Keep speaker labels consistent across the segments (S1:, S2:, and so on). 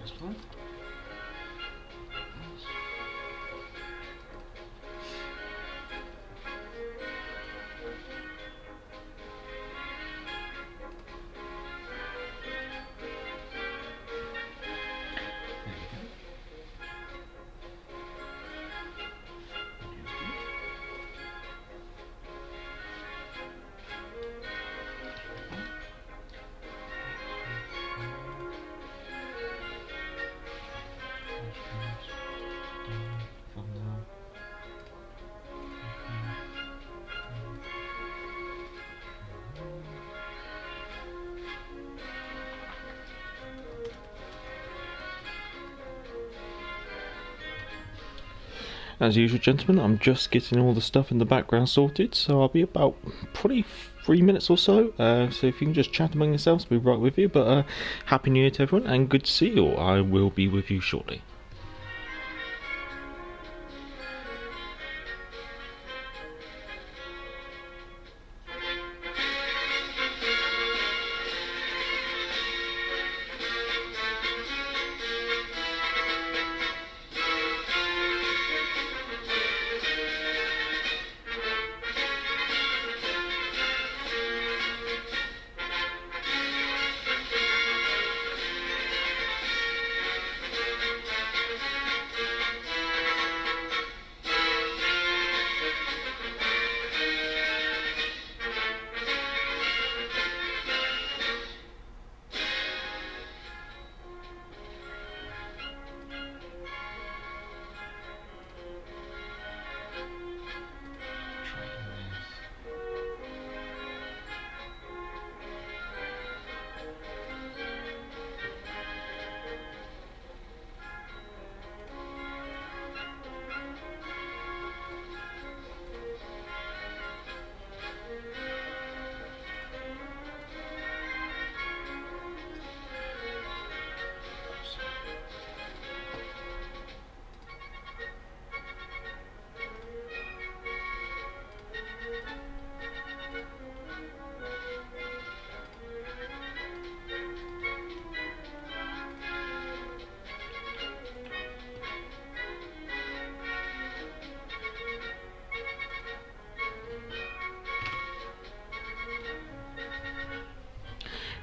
S1: First one. As usual, gentlemen, I'm just getting all the stuff in the background sorted, so I'll be about probably 3 minutes or so. So if you can just chat among yourselves, I'll be right with you. But Happy New Year to everyone, and good to see you all. I will be with you shortly.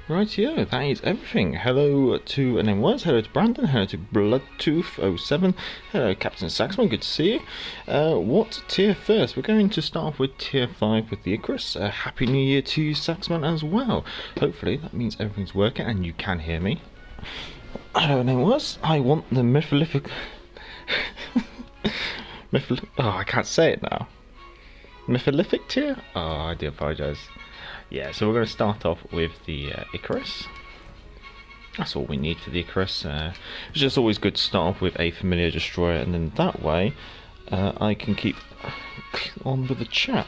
S1: Rightio, that is everything. Hello to NM1s, hello to Brandon, hello to Bloodtooth07, hello Captain Saxman, good to see you. What tier first? We're going to start off with tier 5 with the Icarus. Happy New Year to you, Saxman, as well. Hopefully that means everything's working and you can hear me. Hello NM1s, I want the mytholific... Oh, I can't say it now. Mytholific tier? Oh, I do apologise. Yeah, so we're going to start off with the Icarus. That's all we need for the Icarus. It's just always good to start off with a familiar destroyer, and then that way I can keep on with the chat.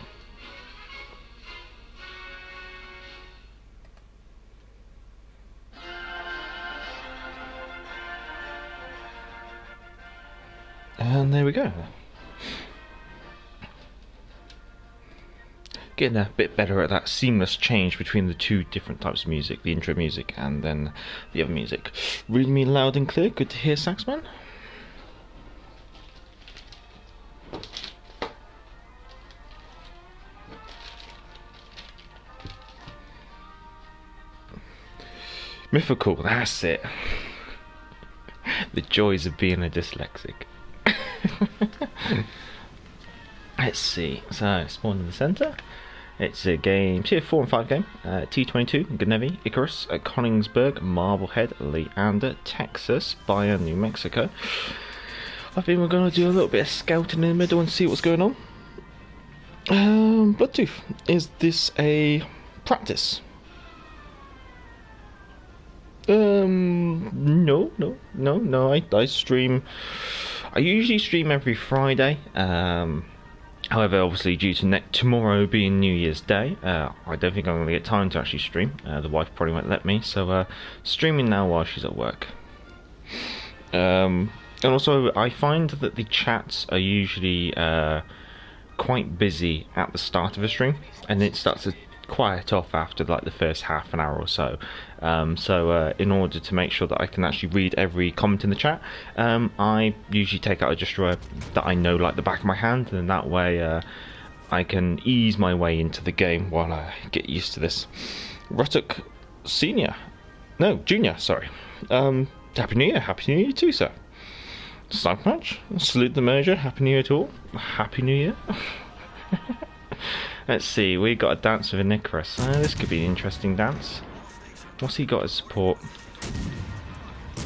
S1: And there we go. Getting a bit better at that seamless change between the two different types of music, the intro music and then the other music. Reading me loud and clear, good to hear, Saxman. Mythical, that's it. The joys of being a dyslexic. Let's see, so spawn in the centre. It's a game, tier 4 and 5 game. T22, Gnevi, Icarus, Coningsburg, Marblehead, Leander, Texas, Bayern, New Mexico. I think we're going to do a little bit of scouting in the middle and see what's going on. Bloodtooth, is this a practice? No. I stream. I usually stream every Friday. However, obviously, due to tomorrow being New Year's Day, I don't think I'm going to get time to actually stream. The wife probably won't let me, so streaming now while she's at work. And also, I find that the chats are usually quite busy at the start of a stream, and it starts to quiet off after like the first half an hour or so. So in order to make sure that I can actually read every comment in the chat, I usually take out a destroyer that I know like the back of my hand, and that way I can ease my way into the game while I get used to this. Rutuk Junior, sorry. Happy New Year. Happy New Year too, sir. Snipe match. Salute the merger. Happy New Year to all. Happy New Year. Let's see. We got a dance with an Icarus. This could be an interesting dance. What's he got as support?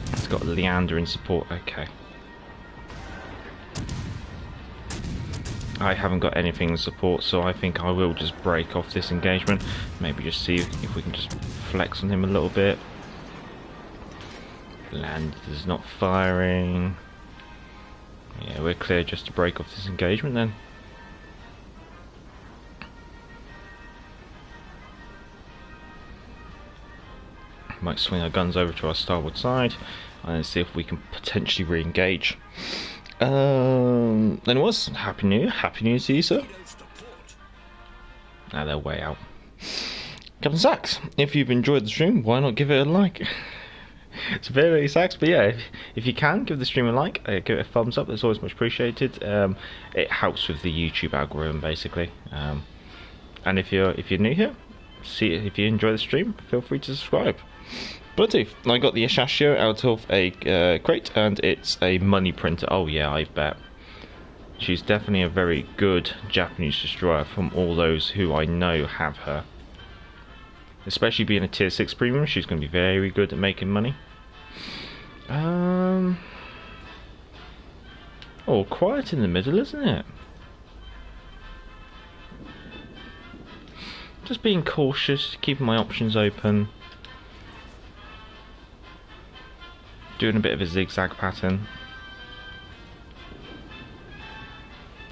S1: He's got Leander in support. Okay. I haven't got anything in support, so I think I will just break off this engagement. Maybe just see if we can just flex on him a little bit. Landers not firing. Yeah, we're clear just to break off this engagement then. Might swing our guns over to our starboard side and see if we can potentially re-engage. Then it was Happy New Year to you, sir. Now they're way out. Captain Sax, if you've enjoyed the stream, why not give it a like? It's very Sax, but yeah, if you can, give the stream a like, give it a thumbs up, that's always much appreciated. It helps with the YouTube algorithm, basically. And if you're new here, if you enjoy the stream, feel free to subscribe. Bluetooth, I got the Ashashio out of a crate, and it's a money printer. Oh yeah, I bet. She's definitely a very good Japanese destroyer from all those who I know have her. Especially being a tier 6 premium, she's going to be very good at making money. Oh, quiet in the middle, isn't it? Just being cautious, keeping my options open. Doing a bit of a zigzag pattern.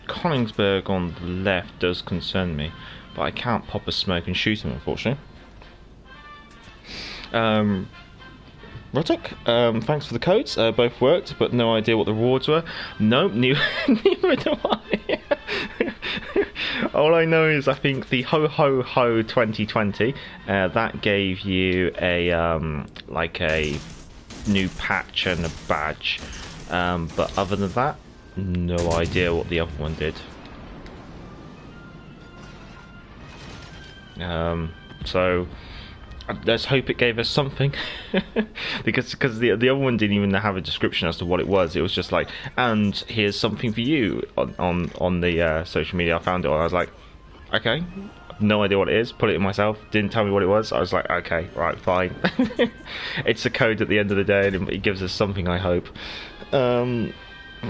S1: Koningsberg on the left does concern me, but I can't pop a smoke and shoot him, unfortunately. Rotok, thanks for the codes. Both worked, but no idea what the rewards were. Nope, neither do I. All I know is I think the Ho Ho Ho 2020 that gave you a like a new patch and a badge, but other than that, no idea what the other one did. So let's hope it gave us something. because the other one didn't even have a description as to what it was. It was just like, and here's something for you on the social media. I found it and I was like, okay, no idea what it is, put it in myself, didn't tell me what it was. I was like, okay, right, fine. It's a code at the end of the day, and it gives us something, I hope.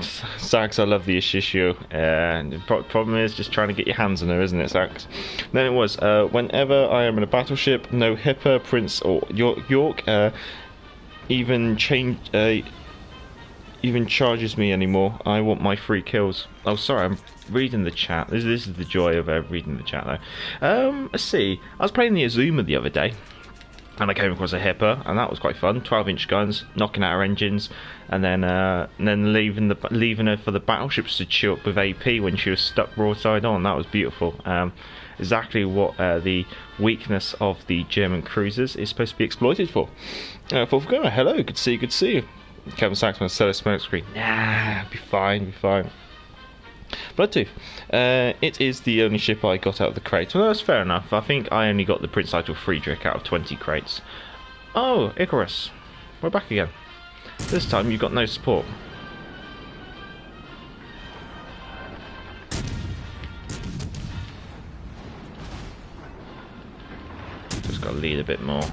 S1: Sax, I love the Ishishio, and the problem is just trying to get your hands on her, isn't it, Sax? Then it was, whenever I am in a battleship, no Hipper, Prince, or York even charges me anymore. I want my free kills. Oh, sorry, I'm reading the chat. This is the joy of reading the chat, though. Let's see. I was playing the Azuma the other day, and I came across a Hipper, and that was quite fun. 12-inch guns, knocking out her engines, and then leaving her for the battleships to chew up with AP when she was stuck broadside on. That was beautiful. Exactly what the weakness of the German cruisers is supposed to be exploited for. Fulfgona, hello, good to see you, good to see you. Kevin Saxman, sell a smoke screen. Nah, be fine, be fine. Bloodtooth, it is the only ship I got out of the crate. Well, that's fair enough. I think I only got the Prince Eitel Friedrich out of 20 crates. Oh, Icarus, we're back again. This time you've got no support. Just got to lead a bit more.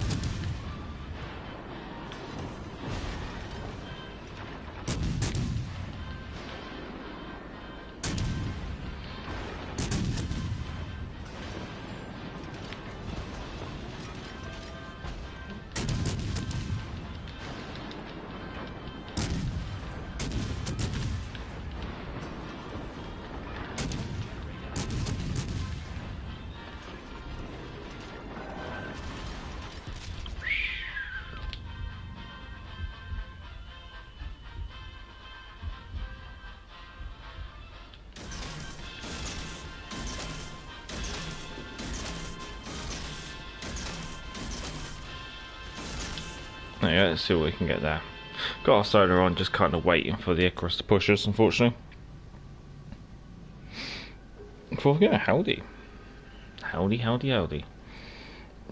S1: Yeah, let's see what we can get there. Got our solar on, just kind of waiting for the Icarus to push us, unfortunately. Yeah, howdy. Howdy, howdy, howdy.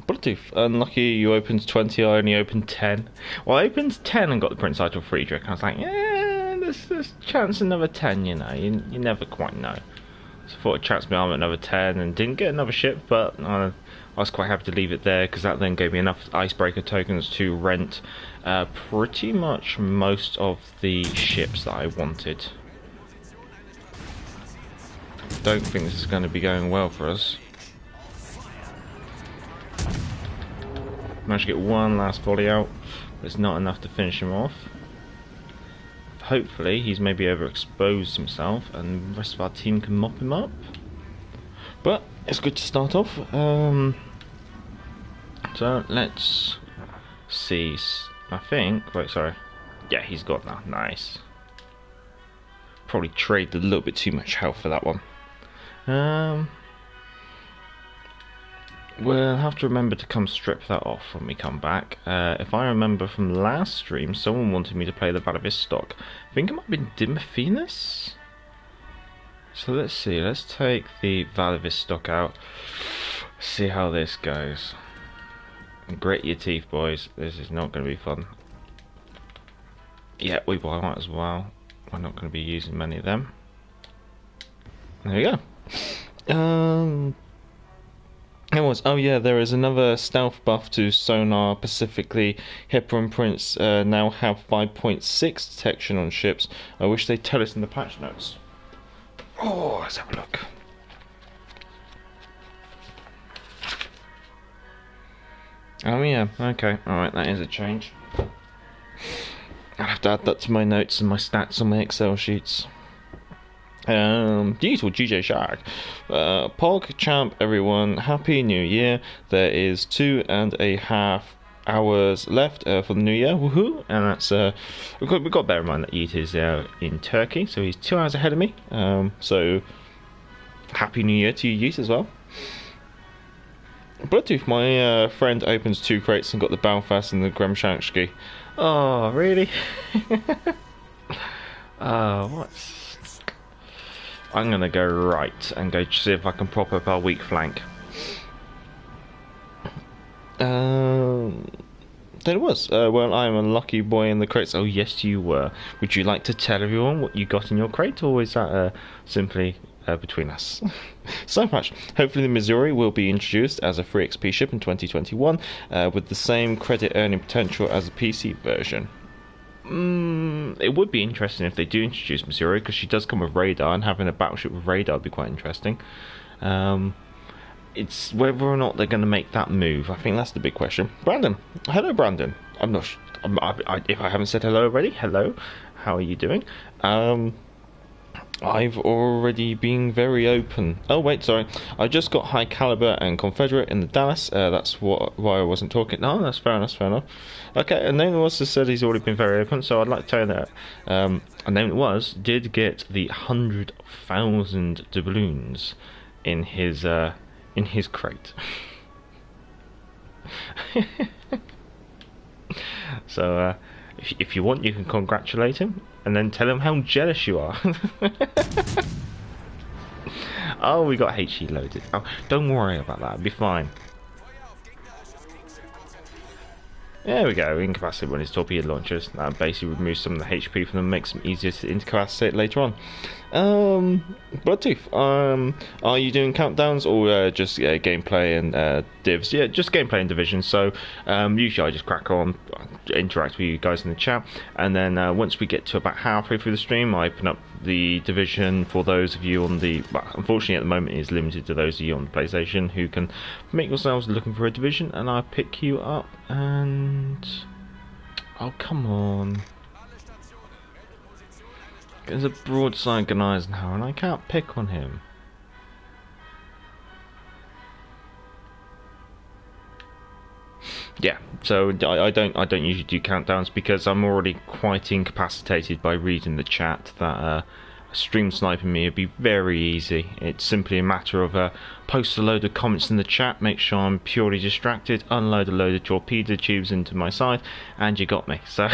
S1: BackToThePort, unlucky you opened 20, I only opened 10. Well, I opened 10 and got the Prince Idol Friedrich. I was like, yeah, there's chance another 10, you know. You never quite know. So I thought I'd chance my arm at another 10 and didn't get another ship, but I was quite happy to leave it there because that then gave me enough icebreaker tokens to rent pretty much most of the ships that I wanted. Don't think this is going to be going well for us. Managed to get one last volley out, but it's not enough to finish him off. Hopefully he's maybe overexposed himself and the rest of our team can mop him up. But it's good to start off. So let's see. I think. Wait, sorry. Yeah, he's got that. Nice. Probably traded a little bit too much health for that one. We'll have to remember to come strip that off when we come back. If I remember from last stream, someone wanted me to play the Vladivostok. I think it might have been Dimophenis. So let's see. Let's take the Vladivostok out. See how this goes. Grit your teeth, boys. This is not going to be fun. Yeah, we might as well. We're not going to be using many of them. There we go. It was. Oh yeah, there is another stealth buff to sonar. Specifically, Hippo and Prince now have 5.6 detection on ships. I wish they'd tell us in the patch notes. Oh, let's have a look. Oh yeah, okay, alright, that is a change. I'll have to add that to my notes and my stats on my Excel sheets. Beautiful GJ Shark. Pog, Champ, everyone, Happy New Year. There is 2.5 hours left for the new year, woohoo! And that's we've got to bear in mind that Yeet is in Turkey, so he's 2 hours ahead of me. So Happy New Year to you, Yeet, as well. BackToThePort, my friend opens 2 crates and got the Belfast and the Gremshanski. Oh, really? What's... I'm going to go right and go see if I can prop up our weak flank. There it was. Well, I'm a lucky boy in the crates. Oh, yes, you were. Would you like to tell everyone what you got in your crate, or is that simply between us? So much. Hopefully the Missouri will be introduced as a free XP ship in 2021 with the same credit earning potential as the PC version. It would be interesting if they do introduce Missouri, because she does come with radar, and having a battleship with radar would be quite interesting. It's whether or not they're going to make that move. I think that's the big question. Brandon, hello, Brandon. I'm not sure, if I haven't said hello already. Hello, how are you doing? I've already been very open. Oh wait, sorry. I just got High Caliber and Confederate in the Dallas. That's why I wasn't talking. No, that's fair enough. Fair enough. Okay, and then was said he's already been very open. So I'd like to tell you that. And then it was did get the 100,000 doubloons in his crate. So if you want, you can congratulate him and then tell him how jealous you are. Oh, we got HE loaded. Oh, don't worry about that. It'll be fine. There we go. Incapacitate when his torpedo launchers. That basically removes some of the HP from them, makes them easier to incapacitate later on. BackToThePort, are you doing countdowns or just gameplay and divs? Yeah, just gameplay and division. So usually I just crack on, interact with you guys in the chat, and then once we get to about halfway through the stream, I open up the division for those of you on the... Well, unfortunately at the moment it is limited to those of you on the PlayStation who can make yourselves looking for a division, and I pick you up and... Oh, come on. There's a broadside Gneisenhower and I can't pick on him. Yeah, so I don't usually do countdowns because I'm already quite incapacitated by reading the chat that stream sniping me would be very easy. It's simply a matter of post a load of comments in the chat, make sure I'm purely distracted, unload a load of torpedo tubes into my side, and you got me. So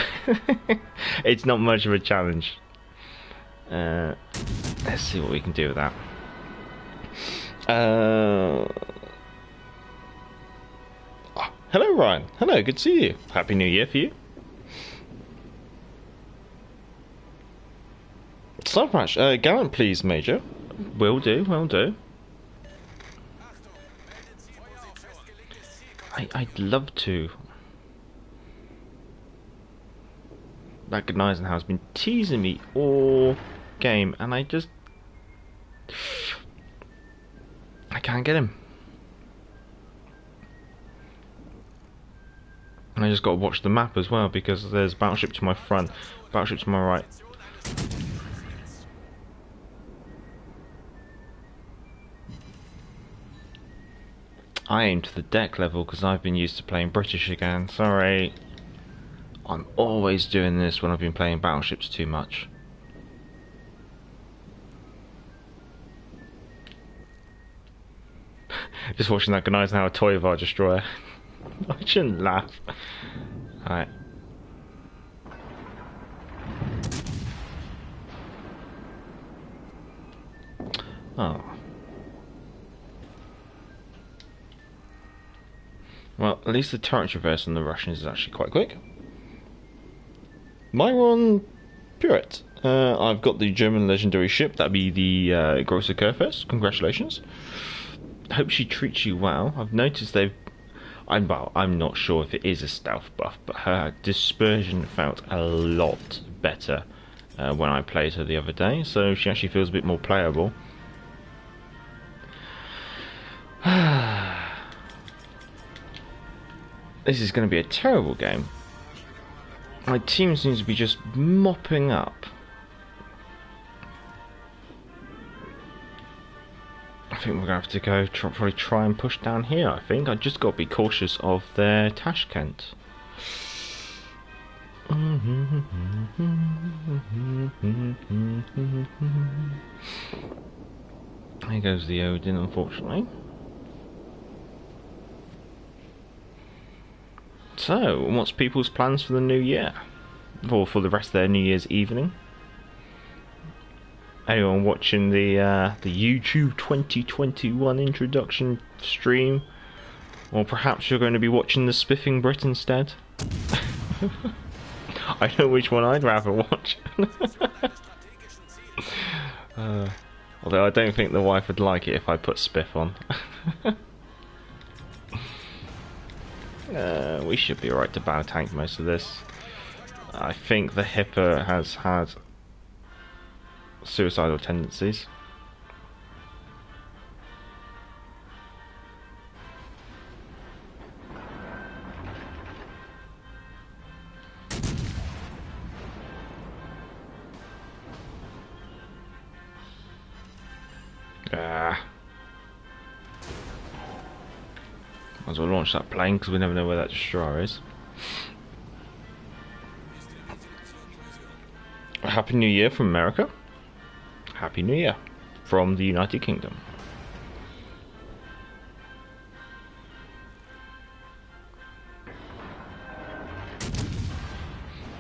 S1: it's not much of a challenge. Let's see what we can do with that. Hello Ryan, hello, good to see you. Happy New Year for you. Sub match, Gallant please, Major. Will do, will do. I'd love to. That good Eisenhower's been teasing me all game, and I can't get him. And I just got to watch the map as well, because there's battleship to my front, battleship to my right. I aim to the deck level because I've been used to playing British again. Sorry. I'm always doing this when I've been playing battleships too much. Just watching that Eisenhower Toivar destroyer. I shouldn't laugh. Alright. Oh. Well, at least the turret traverse on the Russians is actually quite quick. Myron Puret. I've got the German legendary ship. That'd be the Grosser Kurfürst. Congratulations. Hope she treats you well. I've noticed they've... I'm not sure if it is a stealth buff, but her dispersion felt a lot better when I played her the other day. So she actually feels a bit more playable. This is going to be a terrible game. My team seems to be just mopping up. I think we're going to have to go probably try and push down here, I think. I just got to be cautious of their Tashkent. Here goes the Odin, unfortunately. So, what's people's plans for the new year? Or for the rest of their New Year's evening? Anyone watching the YouTube 2021 introduction stream? Or perhaps you're going to be watching the Spiffing Brit instead? I know which one I'd rather watch. Although I don't think the wife would like it if I put Spiff on. We should be alright to battle tank most of this. I think the Hipper has had suicidal tendencies. Might as well launch that plane because we never know where that destroyer is. Happy New Year from America. Happy New Year from the United Kingdom.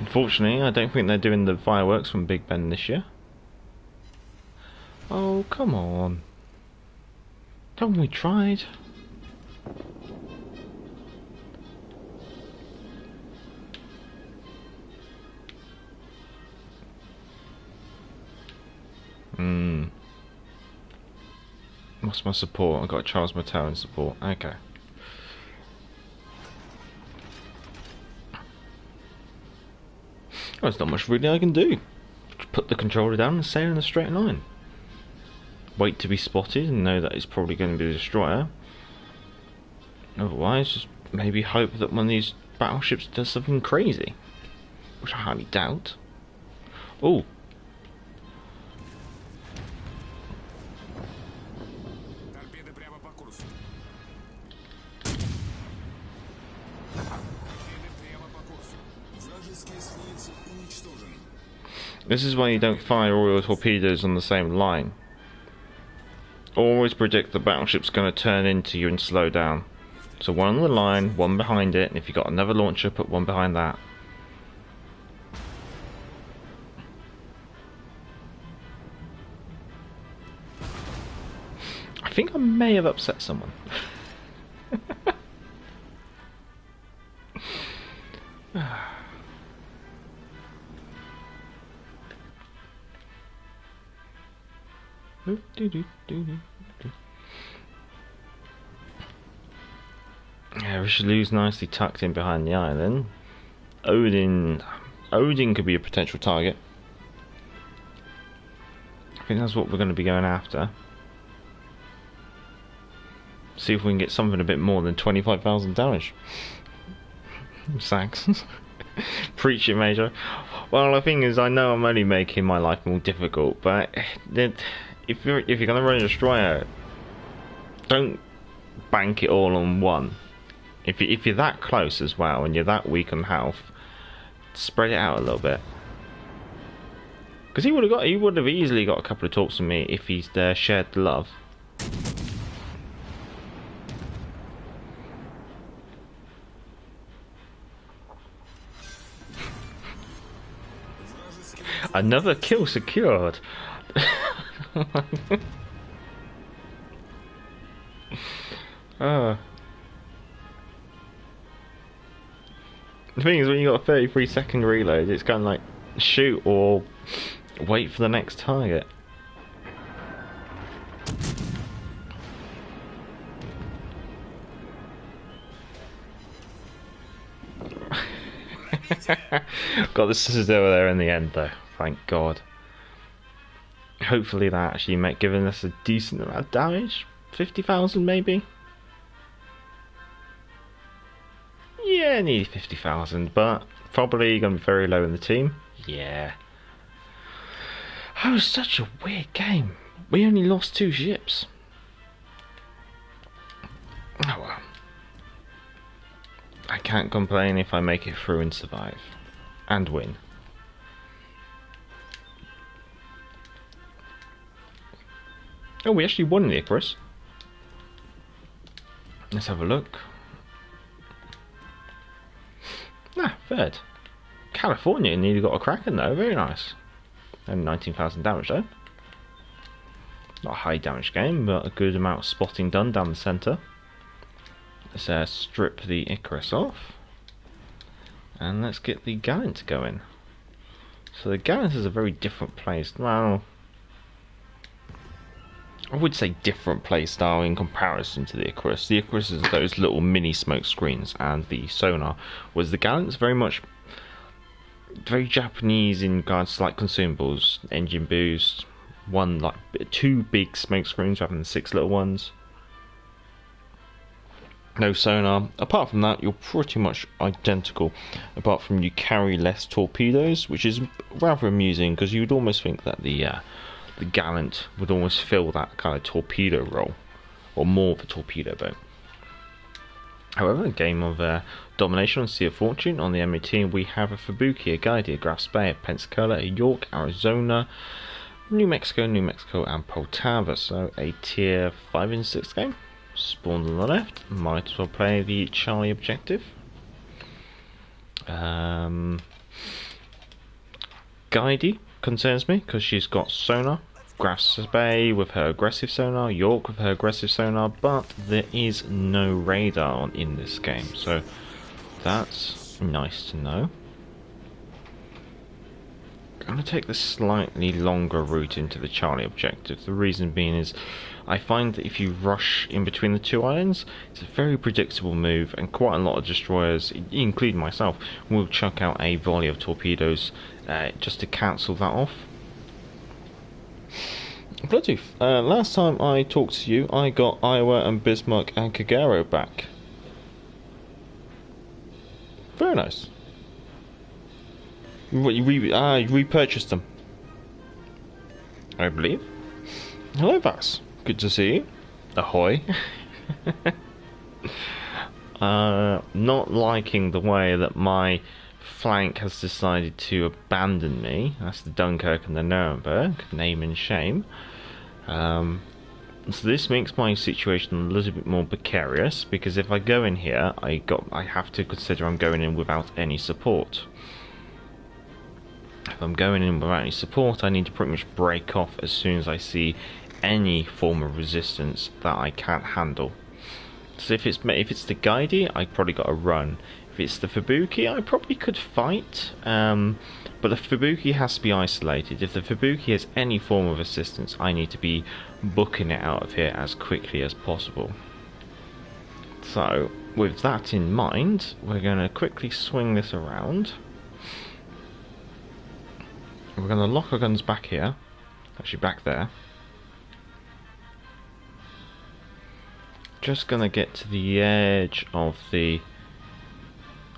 S1: Unfortunately, I don't think they're doing the fireworks from Big Ben this year. Oh, come on. Haven't we tried? What's my support? I've got Charles Mattel in support. Okay. Well, there's not much really I can do. Just put the controller down and sail in a straight line. Wait to be spotted and know that it's probably going to be a destroyer. Otherwise, just maybe hope that one of these battleships does something crazy. Which I highly doubt. Oh. This is why you don't fire all your torpedoes on the same line. Always predict the battleship's going to turn into you and slow down. So one on the line, one behind it, and if you've got another launcher, put one behind that. I think I may have upset someone. Yeah, Richelieu's nicely tucked in behind the island. Odin could be a potential target. I think that's what we're going to be going after. See if we can get something a bit more than 25,000 damage. Thanks. Preach it, Major. Well, the thing is, I know I'm only making my life more difficult, but if you're going to run a destroyer, don't bank it all on one. If you're that close as well, and you're that weak on health, spread it out a little bit. Because he would have easily got a couple of talks from me if he's shared the love. Another kill secured. The thing is, when you got a 33-second reload, it's kind of like shoot or wait for the next target. Got the scissors over there in the end, though. Thank God. Hopefully that actually given us a decent amount of damage. 50,000 maybe. Yeah, nearly 50,000, but probably going to be very low in the team. Yeah. That was such a weird game. We only lost 2 ships. Oh well. I can't complain if I make it through and survive. And win. Oh, we actually won the Icarus. Let's have a look. Ah, third. California nearly got a Kraken though, very nice. And 19,000 damage though. Not a high damage game, but a good amount of spotting done down the centre. Let's strip the Icarus off. And let's get the Gallant going. So the Gallant is a very different place. Well, I would say different play style in comparison to the Icarus. The Icarus is those little mini smoke screens and the sonar, whereas the Gallant's very Japanese in regards to like consumables, engine boost, 2 big smoke screens rather than 6 little ones. No sonar. Apart from that, you're pretty much identical, apart from you carry less torpedoes, which is rather amusing because you would almost think that the Gallant would almost fill that kind of torpedo role, or more of a torpedo boat. However, a game of domination on Sea of Fortune. On the MAT, we have a Fubuki, a Guide, a Graf Spee, a Pensacola, a York, Arizona, New Mexico, and Poltava. So a tier 5 and 6 game. Spawned on the left. Might as well play the Charlie objective. Guidey concerns me because she's got sonar. Graf Spee with her aggressive sonar, York with her aggressive sonar, but there is no radar in this game, so that's nice to know. I'm going to take the slightly longer route into the Charlie objective. The reason being is I find that if you rush in between the 2 islands, it's a very predictable move, and quite a lot of destroyers, including myself, will chuck out a volley of torpedoes just to cancel that off. BackToThePort, last time I talked to you, I got Iowa and Bismarck and Kagero back. Very nice. What, you repurchased them, I believe. Hello, Vass. Good to see you. Ahoy. Not liking the way that my flank has decided to abandon me. That's the Dunkirk and the Nuremberg. Name and shame. So this makes my situation a little bit more precarious, because if I go in here, I have to consider I'm going in without any support. If I'm going in without any support, I need to pretty much break off as soon as I see any form of resistance that I can't handle. So if it's the Gaidi, I probably got to run. If it's the Fubuki, I probably could fight, but the Fubuki has to be isolated. If the Fubuki has any form of assistance, I need to be booking it out of here as quickly as possible. So, with that in mind, we're going to quickly swing this around. We're going to lock our guns back here, actually back there. Just going to get to the edge of the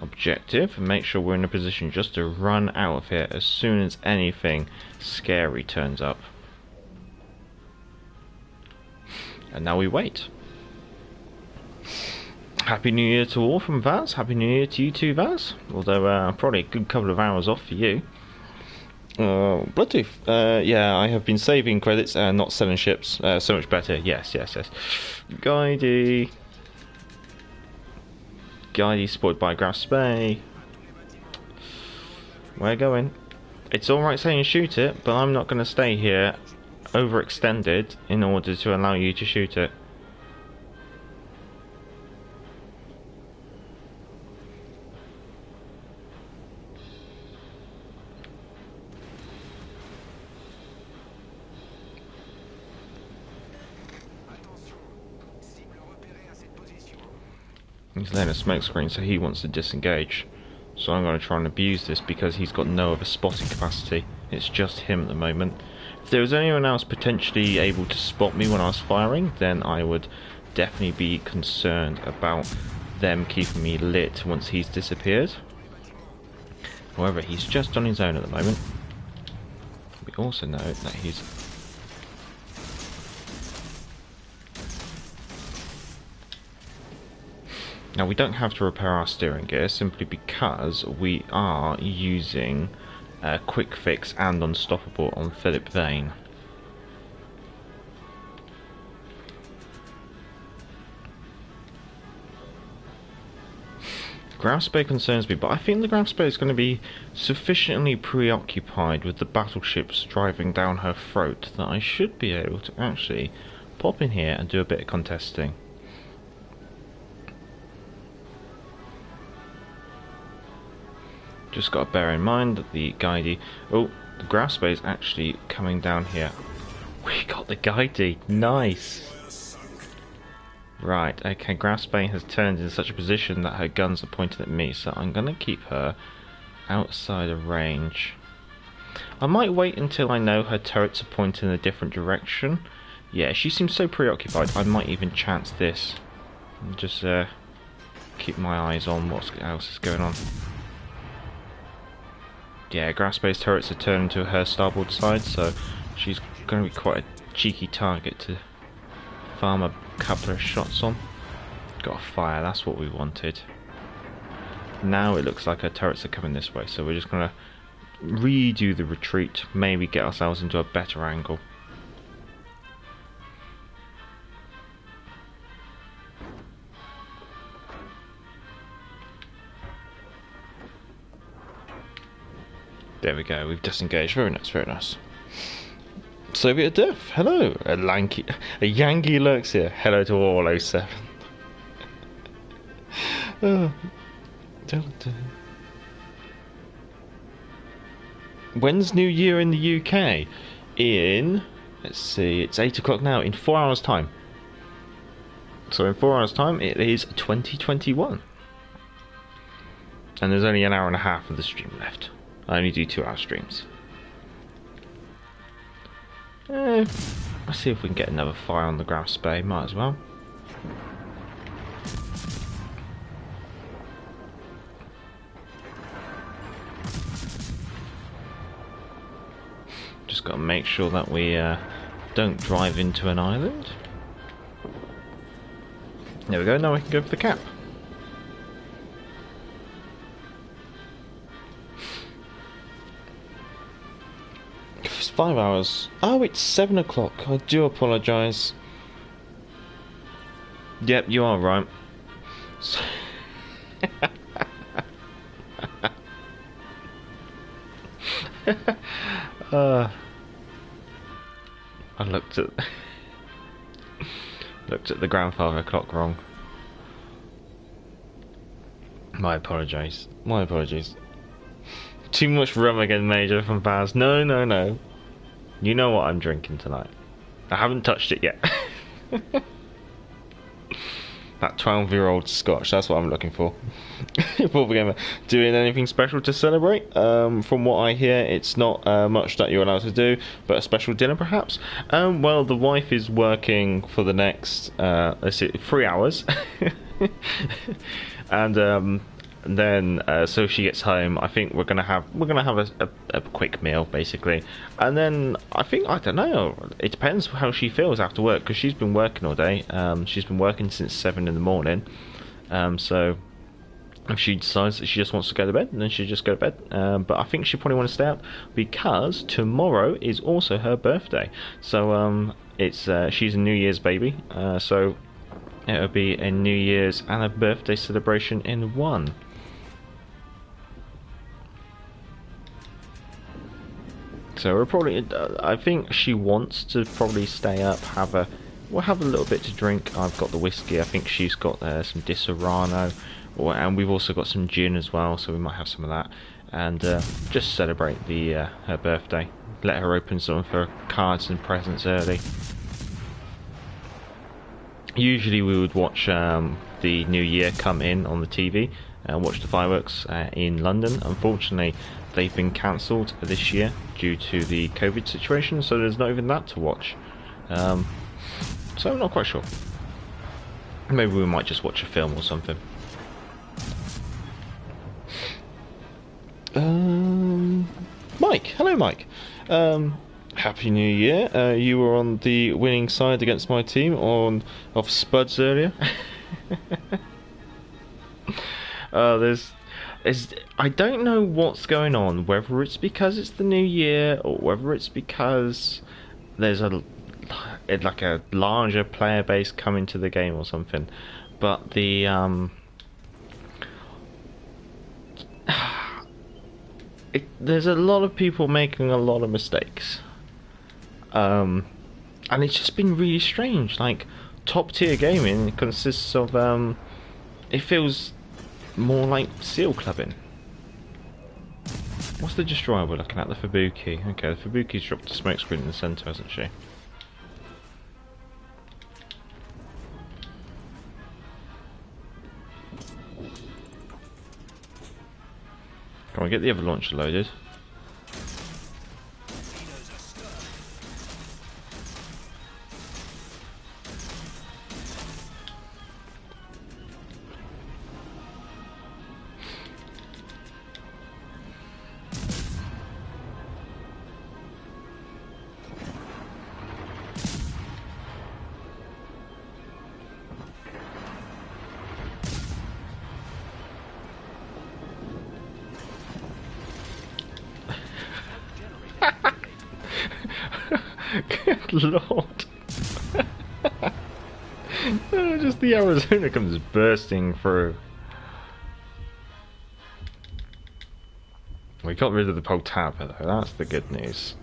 S1: objective and make sure we're in a position just to run out of here as soon as anything scary turns up. And now we wait. Happy New Year to all from Vaz. Happy New Year to you too, Vaz. Although probably a good couple of hours off for you. Bluetooth. Yeah, I have been saving credits and not selling ships. So much better. Yes. Guidey supported by Graf Spey. We're going. It's alright saying shoot it, but I'm not going to stay here overextended in order to allow you to shoot it. He's laying a smoke screen, so he wants to disengage. So I'm going to try and abuse this because he's got no other spotting capacity. It's just him at the moment. If there was anyone else potentially able to spot me when I was firing, then I would definitely be concerned about them keeping me lit once he's disappeared. However, he's just on his own at the moment. We also know that he's... Now, we don't have to repair our steering gear simply because we are using Quick Fix and Unstoppable on Philip Vane. Graf Spey concerns me, but I think the Graf Spey is going to be sufficiently preoccupied with the battleships driving down her throat that I should be able to actually pop in here and do a bit of contesting. Just got to bear in mind that the Gaidi... Oh, the Graf Spey is actually coming down here. We got the Gaidi. Nice. Right, okay, Graf Spey has turned in such a position that her guns are pointed at me, so I'm going to keep her outside of range. I might wait until I know her turrets are pointing in a different direction. Yeah, she seems so preoccupied, I might even chance this. And just keep my eyes on what else is going on. Yeah, Graf Spey's turrets are turned to her starboard side, so she's going to be quite a cheeky target to farm a couple of shots on. Got a fire, that's what we wanted. Now it looks like her turrets are coming this way, so we're just going to redo the retreat, maybe get ourselves into a better angle. There we go, we've disengaged. Very nice, very nice. Soviet Death, hello. A Yankee lurks here. Hello to all 07. When's New Year in the UK? In, let's see, it's 8 o'clock now, in 4 hours time. So in 4 hours time it is 2021. And there's only an hour and a half of the stream left. I only do 2 hour streams. Let's see if we can get another fire on the Graf Spey, might as well. Just got to make sure that we don't drive into an island. There we go, now we can go for the cap. It's 5 hours. Oh, it's 7 o'clock. I do apologise. Yep, you are right. So I looked at the grandfather clock wrong. My apologies. My apologies. Too much rum again, Major, from Baz. No, no, no. You know what I'm drinking tonight. I haven't touched it yet. That 12-year-old Scotch, that's what I'm looking for. Before we're doing anything special to celebrate. From what I hear, it's not much that you're allowed to do, but a special dinner perhaps. Well, the wife is working for the next, let's see, 3 hours. And then so she gets home. I think we're gonna have a quick meal basically, and then I don't know. It depends how she feels after work, because she's been working all day. She's been working since 7 in the morning. So if she decides that she just wants to go to bed, then she'll just go to bed. But I think she probably want to stay out because tomorrow is also her birthday. So it's she's a New Year's baby. So it'll be a New Year's and a birthday celebration in one. So we're probably, I think she wants to probably stay up, we'll have a little bit to drink. I've got the whiskey. I think she's got some Disaronno, and we've also got some gin as well. So we might have some of that, and just celebrate her birthday. Let her open some of her cards and presents early. Usually we would watch the New Year come in on the TV and watch the fireworks in London. Unfortunately, they've been cancelled this year due to the COVID situation, so there's not even that to watch. So I'm not quite sure. Maybe we might just watch a film or something. Mike, hello Mike. Happy New Year. You were on the winning side against my team of Spuds earlier. I don't know what's going on, whether it's because it's the new year or whether it's because there's a larger player base coming to the game or something. But there's a lot of people making a lot of mistakes. And it's just been really strange. Like, top tier gaming consists of it feels more like seal clubbing. What's the destroyer we're looking at? The Fubuki. Okay, the Fubuki's dropped a smoke screen in the centre, hasn't she? Can we get the other launcher loaded? Good lord. Just the Arizona comes bursting through. We got rid of the Poltava though, that's the good news.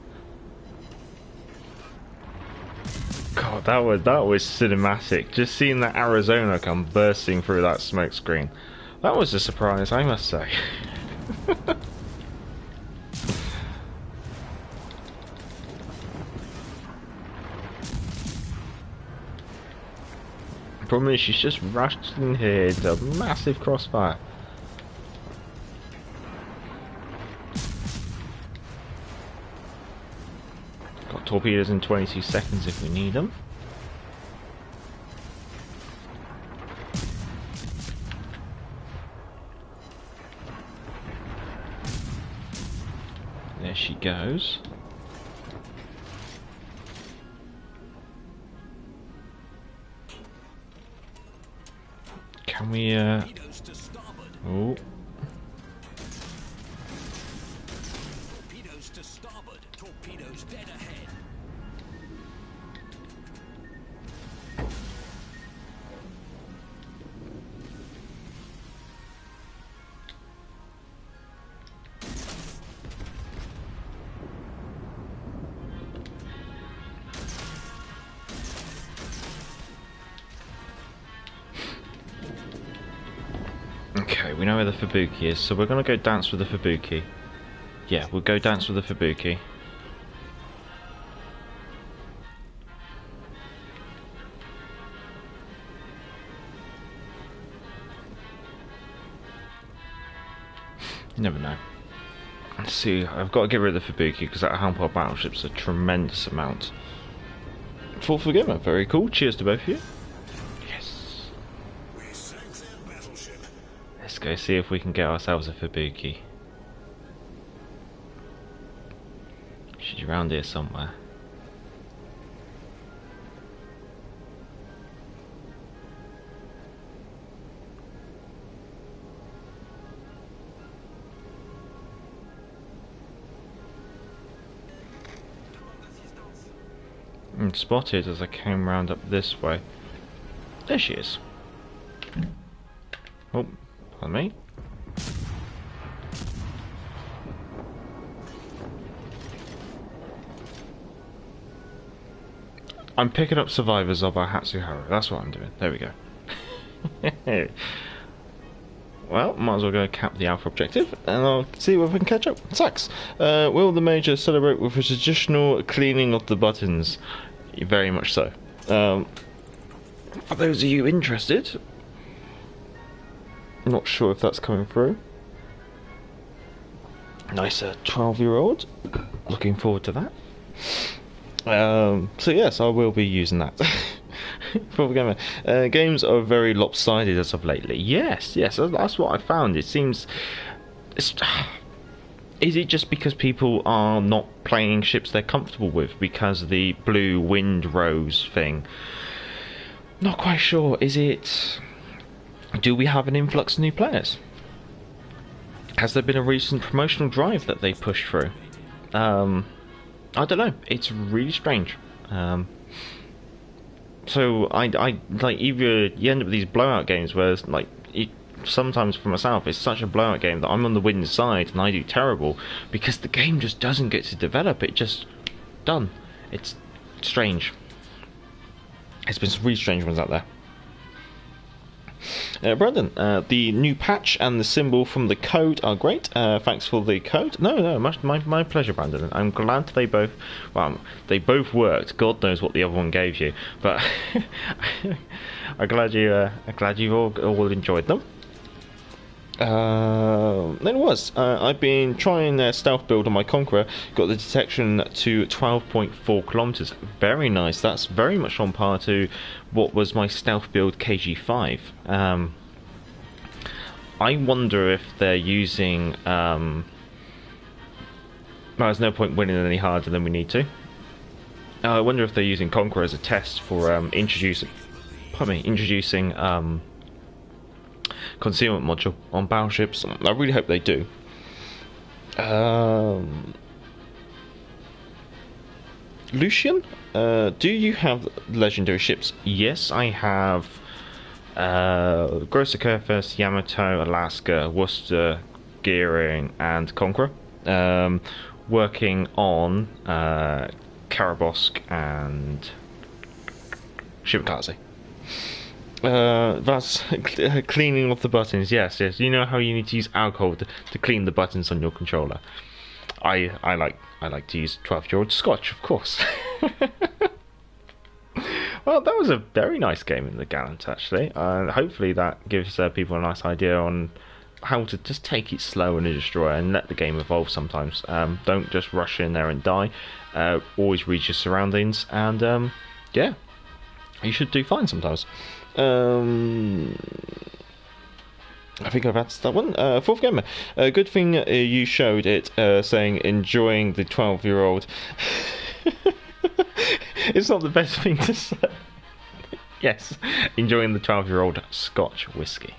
S1: God, that was cinematic. Just seeing that Arizona come bursting through that smoke screen. That was a surprise, I must say. The problem is she's just rushed in here into a massive crossfire. Got torpedoes in 22 seconds if we need them. There she goes. Can we, oh.
S2: Torpedoes dead ahead.
S1: Okay, we know where the Fubuki is, so we're gonna go dance with the Fubuki. Yeah, we'll go dance with the Fubuki. You never know. Let's see, I've got to get rid of the Fubuki because that help our battleships a tremendous amount. Full forgiven, very cool. Cheers to both of you. Yes. Let's go see if we can get ourselves a Fubuki. She's around here somewhere. And spotted as I came round up this way. There she is. Oh, pardon me. I'm picking up survivors of our Hatsuharu. That's what I'm doing. There we go. Well, might as well go cap the Alpha objective, and I'll see if we can catch up. Sax, will the Major celebrate with a traditional cleaning of the buttons? Very much so. For those of you interested, I'm not sure if that's coming through. Nice 12-year-old. Looking forward to that. So yes, I will be using that. Games are very lopsided as of lately. Yes, that's what I found. It seems... Is it just because people are not playing ships they're comfortable with because of the blue wind rose thing? Not quite sure. Is it... Do we have an influx of new players? Has there been a recent promotional drive that they pushed through? I don't know. It's really strange. So I like, either you end up with these blowout games where it's like sometimes for myself it's such a blowout game that I'm on the winning side and I do terrible because the game just doesn't get to develop. It just done. It's strange. It's been some really strange ones out there. Brandon, the new patch and the symbol from the code are great. Thanks for the code. No, my pleasure, Brandon. I'm glad they both worked. God knows what the other one gave you, but I'm glad you've all enjoyed them. Then it was. I've been trying stealth build on my Conqueror. Got the detection to 12.4 kilometers. Very nice. That's very much on par to what was my stealth build KG5. I wonder if they're using. Well, there's no point winning any harder than we need to. I wonder if they're using Conqueror as a test for introducing concealment module on battleships. I really hope they do. Lucian, do you have legendary ships? Yes, I have Grosser Kurfürst, Yamato, Alaska, Worcester, Gearing, and Conqueror. Working on Karabosk and Shibakaze. That's cleaning off the buttons. Yes. You know how you need to use alcohol to clean the buttons on your controller. I like to use 12-year-old Scotch, of course. Well, that was a very nice game in the Gallant, actually. Hopefully that gives people a nice idea on how to just take it slow in a destroyer and let the game evolve sometimes. Don't just rush in there and die. Always read your surroundings, and yeah, you should do fine sometimes. I think I've answered that one. Fourth gamer, good thing you showed it, saying enjoying the 12-year-old. It's not the best thing to say. Yes, enjoying the 12-year-old Scotch whiskey.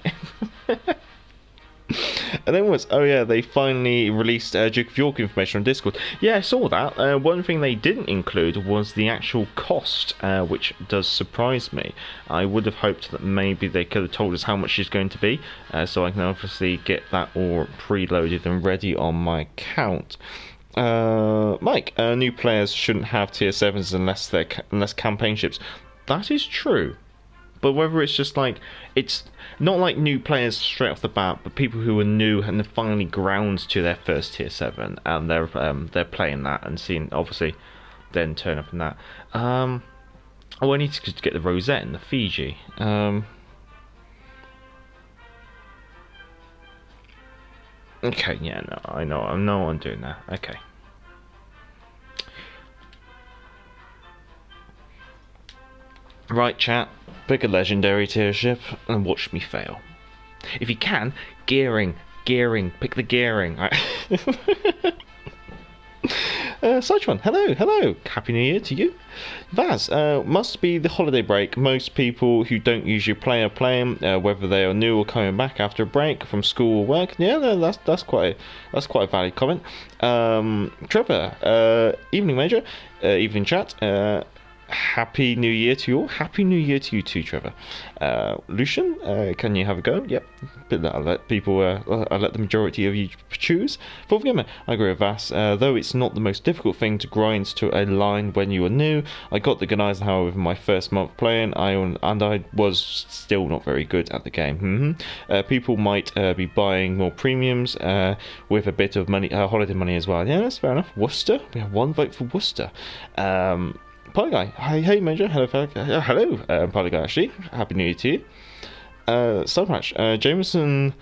S1: And then was, oh yeah, they finally released Duke of York information on Discord. Yeah, I saw that. One thing they didn't include was the actual cost, which does surprise me. I would have hoped that maybe they could have told us how much it's going to be, so I can obviously get that all preloaded and ready on my account. Mike, new players shouldn't have tier 7s unless campaign ships. That is true. But whether it's just like, it's not like new players straight off the bat, but people who are new and have finally ground to their first tier 7, and they're playing that and seeing, obviously, then turn up in that. Oh, I need to get the Rosette and the Fiji. Okay, yeah, no, I know I'm doing that. Okay. Right, chat, pick a legendary tier ship and watch me fail. If you can, gearing, pick the gearing. Such one, hello, happy new year to you. Vaz, must be the holiday break. Most people who don't usually play are playing, whether they are new or coming back after a break from school or work. Yeah, no, that's quite a valid comment. Trevor, evening major, evening chat. Happy New Year to you all. Happy New Year to you too, Trevor. Lucian, can you have a go? Yep. But I'll let people, I'll let the majority of you choose. Fourth Gamer, I agree with Vass. Though it's not the most difficult thing to grind to a line when you are new, I got the Gunnizen, however, in my first month playing, I was still not very good at the game. People might be buying more premiums with a bit of money, holiday money as well. Yeah, that's fair enough. Worcester, we have one vote for Worcester. Polyguy, hey Major, hello, Polyguy actually, happy new year to you. Stonehatch, Jameson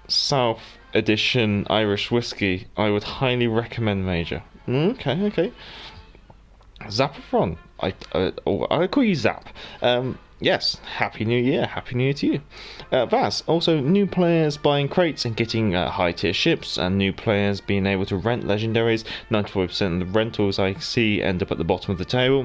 S1: South Edition Irish Whiskey, I would highly recommend, Major. Okay. Zappafron, I call you Zap. Yes, Happy New Year to you. Vaz, also new players buying crates and getting high tier ships, and new players being able to rent legendaries. 94% of the rentals I see end up at the bottom of the table.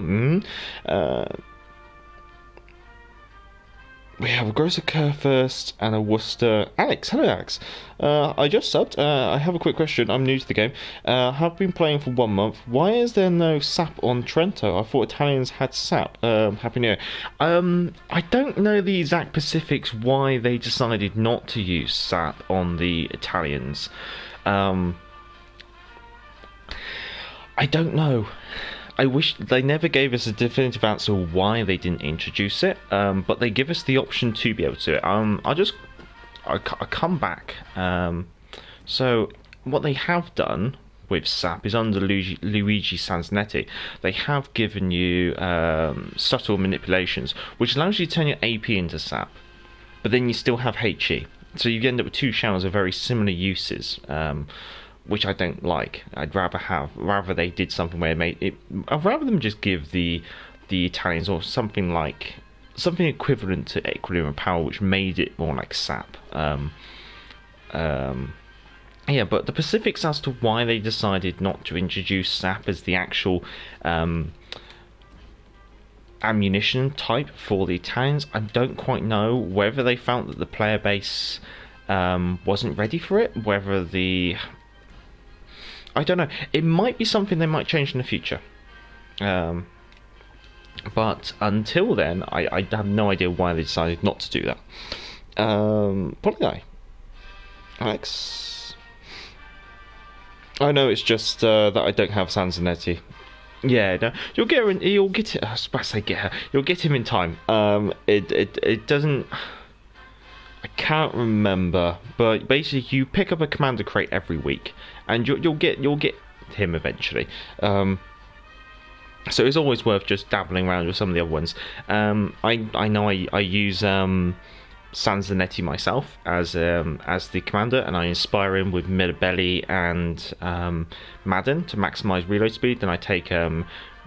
S1: We have a Grosser Kerr first and a Worcester. Alex, hello Alex. I just subbed. I have a quick question. I'm new to the game. Have been playing for 1 month. Why is there no SAP on Trento? I thought Italians had SAP. Happy New Year. I don't know the exact specifics why they decided not to use SAP on the Italians. I don't know. I wish they never gave us a definitive answer why they didn't introduce it, but they give us the option to be able to do it. I'll come back. So what they have done with SAP is under Luigi Sansonetti, they have given you subtle manipulations, which allows you to turn your AP into SAP, but then you still have HE. So you end up with two channels of very similar uses. Which I don't like. I'd rather they did something where I'd rather them just give the Italians or something equivalent to Equilibrium Power, which made it more like SAP. Yeah, but the specifics as to why they decided not to introduce SAP as the actual ammunition type for the Italians, I don't quite know. Whether they felt that the player base wasn't ready for it, I don't know. It might be something they might change in the future. But until then, I have no idea why they decided not to do that. Polyguy. Alex. I know it's just that I don't have Sansonetti. Yeah, no, you'll get it. I was about to say get her. You'll get him in time. It doesn't. I can't remember, but basically you pick up a commander crate every week, and you'll get him eventually. So it's always worth just dabbling around with some of the other ones. I know I use Sansonetti myself as the commander, and I inspire him with Mirabelli and Madden to maximise reload speed. Then I take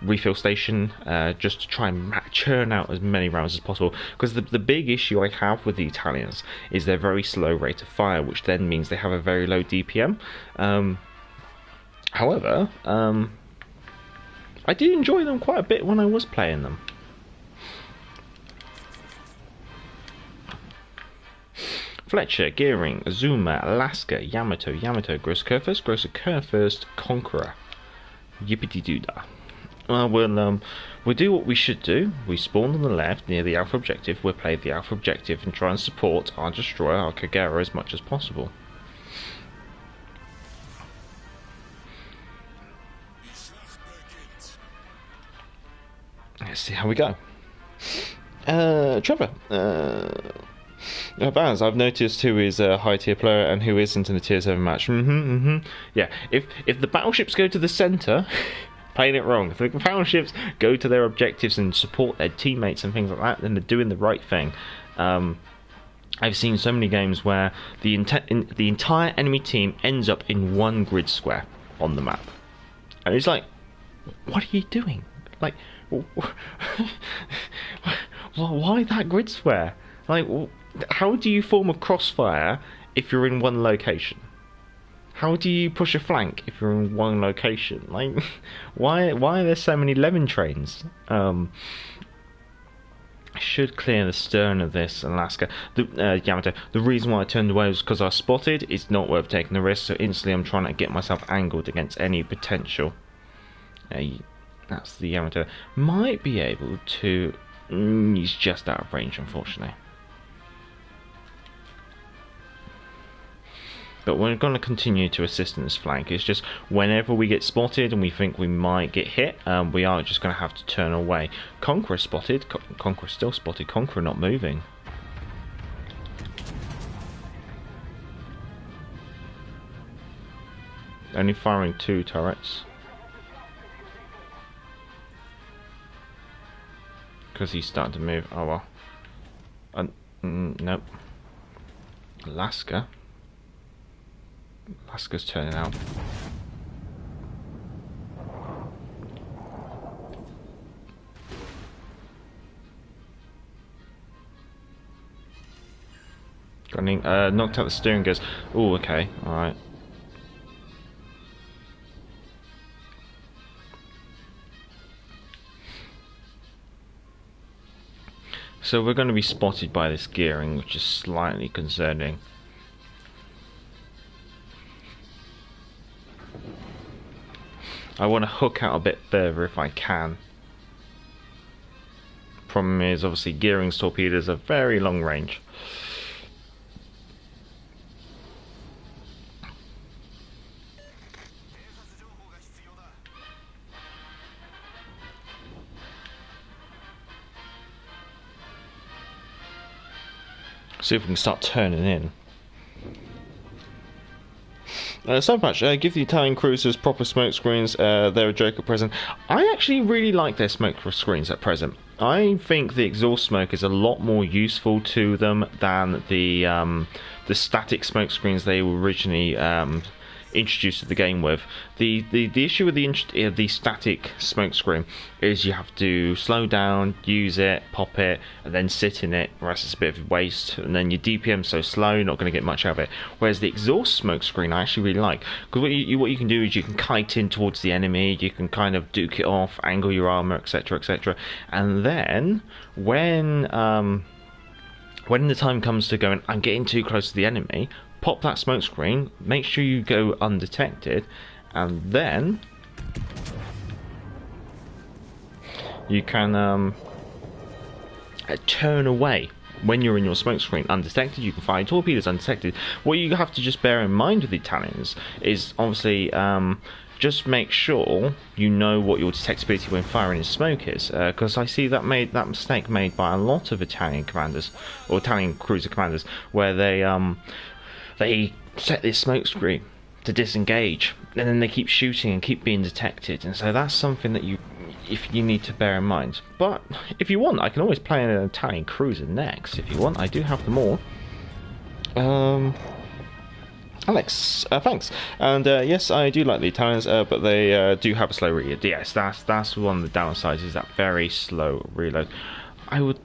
S1: refill station just to try and churn out as many rounds as possible, because the big issue I have with the Italians is their very slow rate of fire, which then means they have a very low DPM. However, I did enjoy them quite a bit when I was playing them. Fletcher, Gearing, Azuma, Alaska, Yamato, Grosser Kerr first, Conqueror. Yippity-doo-dah. We'll do what we should do. We spawn on the left near the Alpha Objective. We'll play the Alpha Objective and try and support our destroyer, our Kagera, as much as possible. Let's see how we go. Trevor. Baz, I've noticed who is a high tier player and who isn't in the tier 7 match. Yeah, if the battleships go to the centre, playing it wrong. If the battleships go to their objectives and support their teammates and things like that, then they're doing the right thing. I've seen so many games where the entire enemy team ends up in one grid square on the map, and it's like, what are you doing? Like, why that grid square? Like, how do you form a crossfire if you're in one location? How do you push a flank if you're in one location? Like, why are there so many lemon trains? I should clear the stern of this Alaska. Yamato. The reason why I turned away was because I was spotted. It's not worth taking the risk, so instantly I'm trying to get myself angled against any potential. That's the Yamato. Might be able to... he's just out of range, unfortunately. But we're going to continue to assist in this flank. It's just whenever we get spotted and we think we might get hit, we are just going to have to turn away. Conqueror spotted. Conqueror still spotted. Conqueror not moving. Only firing 2 turrets. Because he's starting to move. Oh well. Nope. Alaska's turning out. Knocked out the steering gears. Oh, okay, alright. So we're going to be spotted by this gearing, which is slightly concerning. I want to hook out a bit further if I can. Problem is, obviously, gearing's torpedoes are very long range. See if we can start turning in. So much. Give the Italian cruisers proper smoke screens. They're a joke at present. I actually really like their smoke screens at present. I think the exhaust smoke is a lot more useful to them than the static smoke screens they were originally introduced the game with. The issue with the static smoke screen is you have to slow down, use it, pop it, and then sit in it, or else it's a bit of a waste, and then your DPM's so slow, you're not going to get much out of it. Whereas the exhaust smoke screen I actually really like, because what you can do is you can kite in towards the enemy, you can kind of duke it off, angle your armor, etc, etc, and then when the time comes to going, I'm getting too close to the enemy, pop that smoke screen, make sure you go undetected, and then you can turn away when you're in your smoke screen undetected. You can fire torpedoes undetected. What you have to just bear in mind with the Italians is obviously just make sure you know what your detectability when firing in smoke is, because I see that mistake made by a lot of Italian commanders or Italian cruiser commanders, where they set this smoke screen to disengage, and then they keep shooting and keep being detected, and so that's something that you need to bear in mind. But if you want, I can always play an Italian cruiser next. If you want, I do have them all. Alex, thanks. And yes, I do like the Italians, but they do have a slow reload. Yes, that's one of the downsides, is that very slow reload. I would...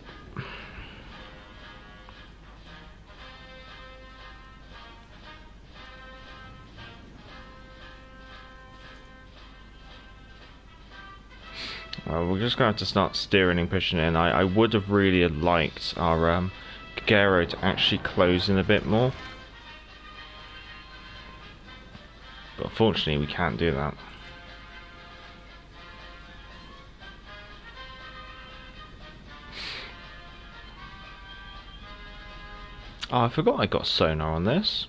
S1: we're just going to have to start steering and pushing in. I would have really liked our Kagero to actually close in a bit more. But unfortunately we can't do that. Oh, I forgot I got sonar on this.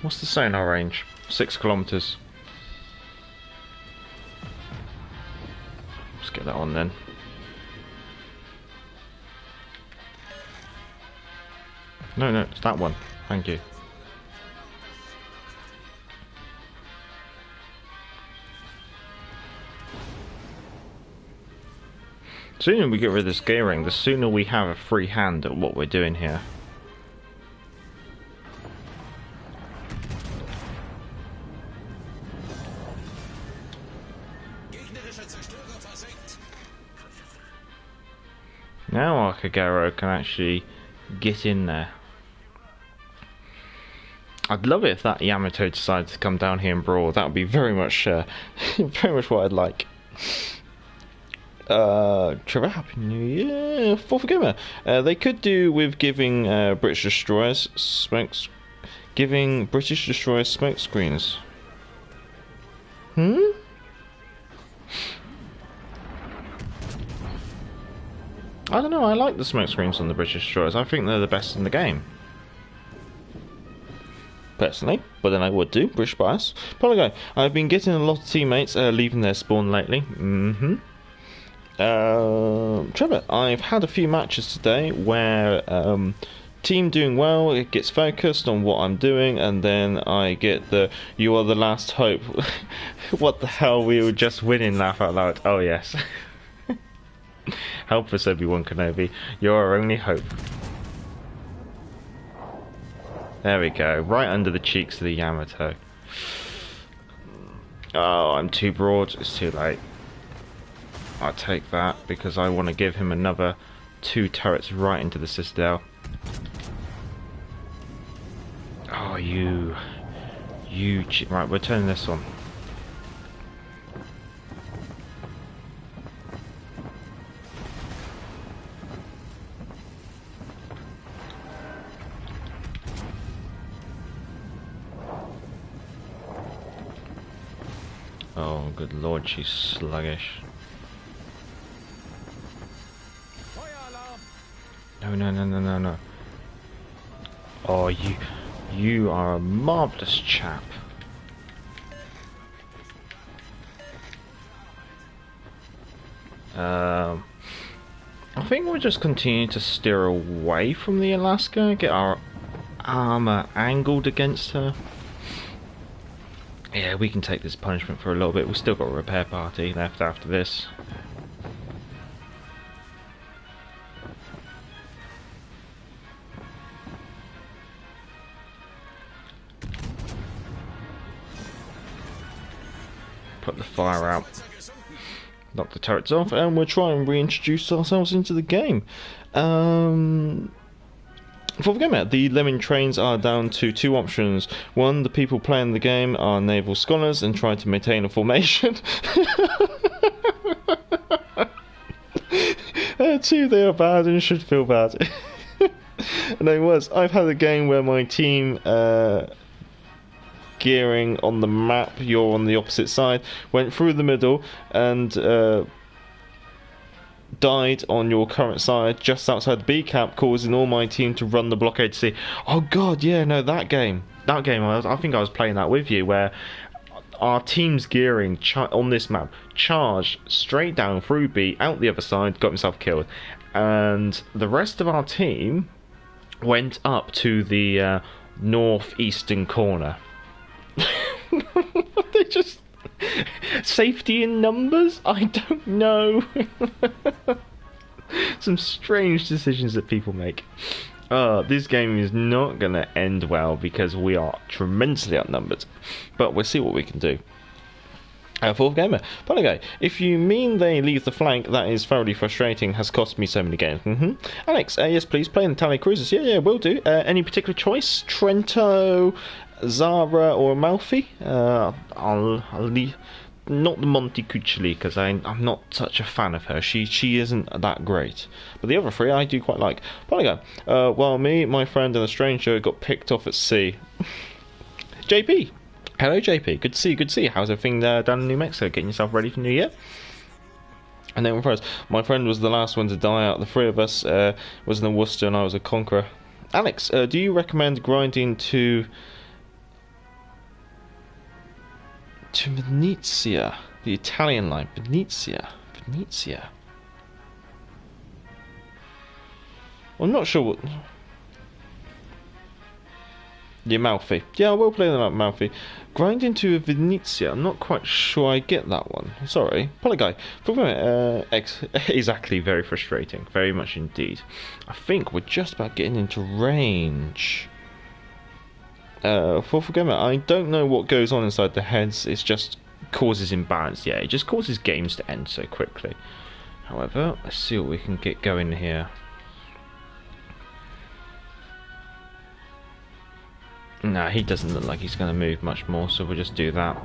S1: What's the sonar range? 6 kilometers. Let's get that on then. No, it's that one. Thank you. The sooner we get rid of this gearing, the sooner we have a free hand at what we're doing here. Now our Kagero can actually get in there. I'd love it if that Yamato decided to come down here and brawl. That would be very much very much what I'd like. Trevor, Happy New Year, 4th Gamer. They could do with giving British destroyers smoke screens. I don't know, I like the smoke screens on the British destroyers. I think they're the best in the game. Personally, but then I would do, British bias. Polygo, I've been getting a lot of teammates leaving their spawn lately. Trevor, I've had a few matches today where team doing well, it gets focused on what I'm doing, and then I get the "you are the last hope." What the hell, we were just winning, laugh out loud. Oh yes. Help us, Obi-Wan Kenobi. You're our only hope. There we go. Right under the cheeks of the Yamato. Oh, I'm too broad. It's too late. I'll take that because I want to give him another 2 turrets right into the Citadel. Oh, you... Right, we're turning this on. Oh, good lord, she's sluggish. No. Oh, you are a marvellous chap. I think we'll just continue to steer away from the Alaska, get our armour angled against her. Yeah, we can take this punishment for a little bit. We've still got a repair party left after this. Put the fire out. Knock the turrets off, and we'll try and reintroduce ourselves into the game. Before we go out, the Lemon trains are down to 2 options. 1, the people playing the game are naval scholars and trying to maintain a formation. 2, they are bad and should feel bad. And I've had a game where my team gearing on the map, you're on the opposite side, went through the middle and died on your current side just outside the B cap, causing all my team to run the blockade to sea. Oh god, yeah, no, that game I think I was playing that with you, where our team's gearing on this map charged straight down through B, out the other side, got himself killed, and the rest of our team went up to the northeastern corner. They just... Safety in numbers? I don't know. Some strange decisions that people make. This game is not going to end well because we are tremendously outnumbered. But we'll see what we can do. Fourth gamer, Polygo. If you mean they leave the flank, that is thoroughly frustrating. Has cost me so many games. Alex, yes, please play in the Italian cruisers. Yeah, will do. Any particular choice? Trento, Zara, or Amalfi? I'll leave. Not the Montecuccoli, because I'm not such a fan of her. She isn't that great. But the other three I do quite like. Polygo. Well, me, my friend, and a stranger got picked off at sea. JP. Hello, JP. Good to see you. Good to see you. How's everything down in New Mexico? Getting yourself ready for New Year? And then first, my friend was the last one to die out. The three of us was in the Worcester, and I was a conqueror. Alex, do you recommend grinding to Venezia, the Italian line? Venezia. I'm not sure what. The Amalfi. Yeah, I will play the Amalfi. Grind into Venezia. I'm not quite sure I get that one. Sorry. Polyguy. Exactly, very frustrating. Very much indeed. I think we're just about getting into range. For Gamer, I don't know what goes on inside the heads. It just causes imbalance. Yeah, it just causes games to end so quickly. However, let's see what we can get going here. Nah, he doesn't look like he's going to move much more, so we'll just do that.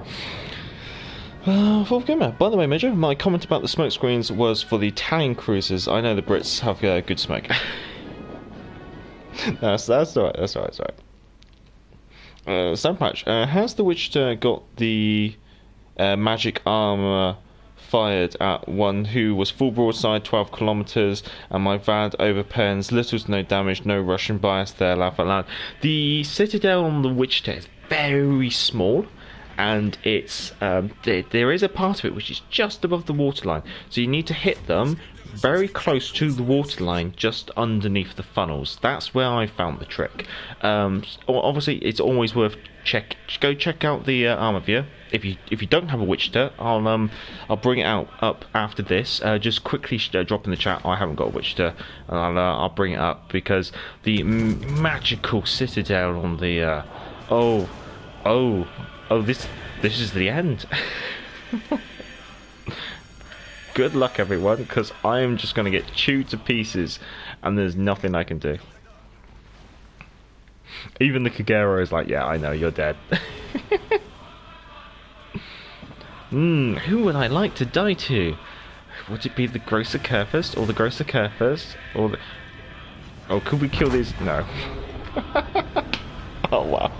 S1: Fourth gamer. By the way, Major, my comment about the smoke screens was for the Italian cruisers. I know the Brits have good smoke. That's alright. That's alright. Sunpatch. Has the Wichita got the magic armor fired at one who was full broadside 12 kilometers, and my VAD overpens, little to no damage, no Russian bias there, laugh out loud. The citadel on the Wichita is very small, and it's there is a part of it which is just above the waterline, so you need to hit them very close to the waterline, just underneath the funnels. That's where I found the trick. Obviously, it's always worth go check out the armor view. If you don't have a Wichita, I'll bring it up after this. Just quickly drop in the chat. I haven't got a Wichita, and I'll bring it up because the magical citadel on the this is the end. Good luck, everyone, because I am just going to get chewed to pieces, and there's nothing I can do. Even the Kagero is like, yeah, I know, you're dead. Who would I like to die to? Would it be the Grosser Kurfürst, or the Grosser Kurfürst, or the... Oh, could we kill these? No. Oh, wow.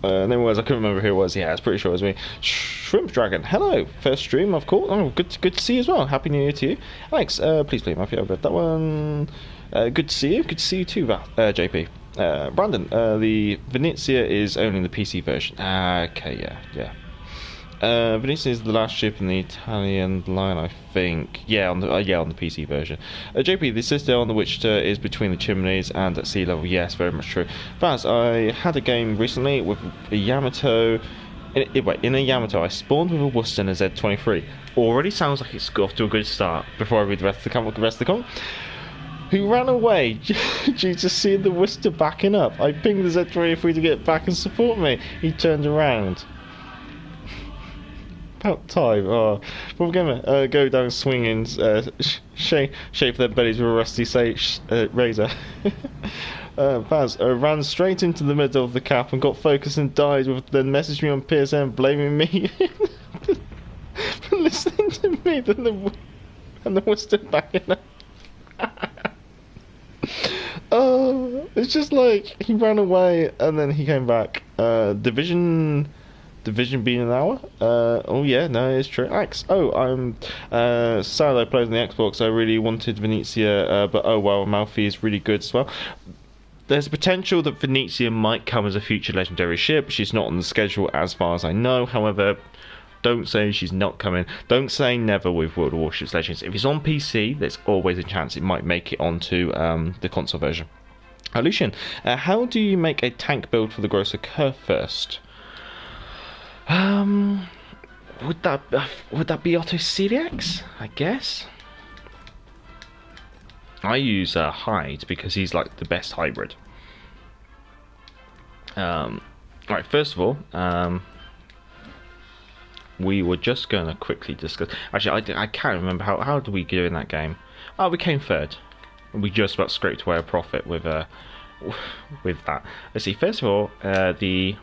S1: Then it was, I couldn't remember who it was. Yeah, I was pretty sure it was me. Shrimp Dragon, hello. First stream, of course. Oh, good to see you as well. Happy New Year to you. Alex, please play Mafia. I've read that one. Good to see you. Good to see you too, JP. Brandon, the Venezia is only in the PC version. Okay, yeah. Venezia is the last ship in the Italian line, I think. Yeah, on the PC version. JP, the citadel on the Wichita is between the chimneys and at sea level. Yes, very much true. Faz, I had a game recently with a Yamato. In a Yamato, I spawned with a Worcester and a Z23. Already sounds like it's got off to a good start. Before I read the rest of the comment. Who ran away due to seeing the Worcester backing up. I pinged the Z23 to get back and support me. He turned around. About time. Oh, we're gonna go down swinging, shape their bellies with a rusty razor. Baz ran straight into the middle of the cap and got focused and died. Then messaged me on PSN blaming me for listening to me. And the Worcester backing up. Oh, it's just like he ran away and then he came back. Division being an hour? Oh yeah, no, it's true. Alex, I'm sad I played on the Xbox. I really wanted Venezia, but oh well, Amalfi is really good as well. There's a potential that Venezia might come as a future legendary ship. She's not on the schedule as far as I know. However, don't say she's not coming. Don't say never with World of Warships Legends. If it's on PC, there's always a chance it might make it onto the console version. Lucian, how do you make a tank build for the Grosser Kurfürst? Would that be Otto Celiax? I guess. I use Hyde because he's like the best hybrid. Right, first of all, we were just going to quickly discuss. Actually, I can't remember how did we do in that game. Oh, we came third. We just about scraped away a profit with that. Let's see. First of all, the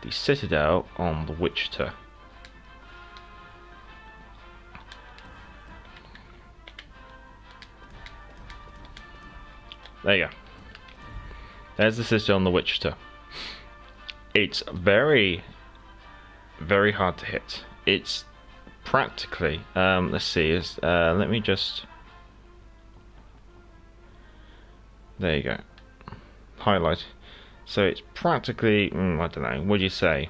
S1: citadel on the Wichita. There you go. There's the citadel on the Wichita. It's very, very hard to hit. It's practically. Let's see. Let me just. There you go. Highlight. So it's practically. I don't know. What do you say?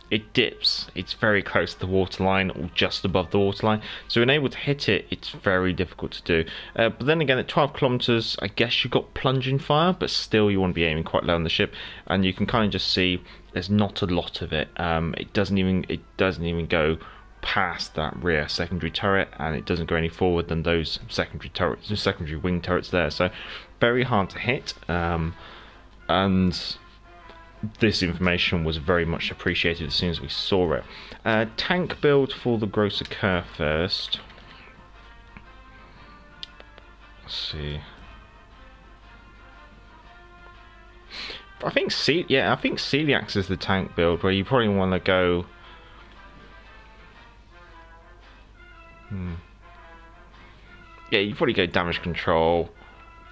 S1: It dips. It's very close to the waterline, or just above the waterline. So being able to hit it, it's very difficult to do. But then again, at 12 kilometers, I guess you've got plunging fire, but still you want to be aiming quite low on the ship, and you can kind of just see there's not a lot of it. It doesn't even go past that rear secondary turret, and it doesn't go any forward than those secondary wing turrets there. So very hard to hit, and this information was very much appreciated as soon as we saw it. Tank build for the Grosser Kerr first. Let's see. I think Celiax is the tank build where you probably want to go. Yeah, you probably go damage control.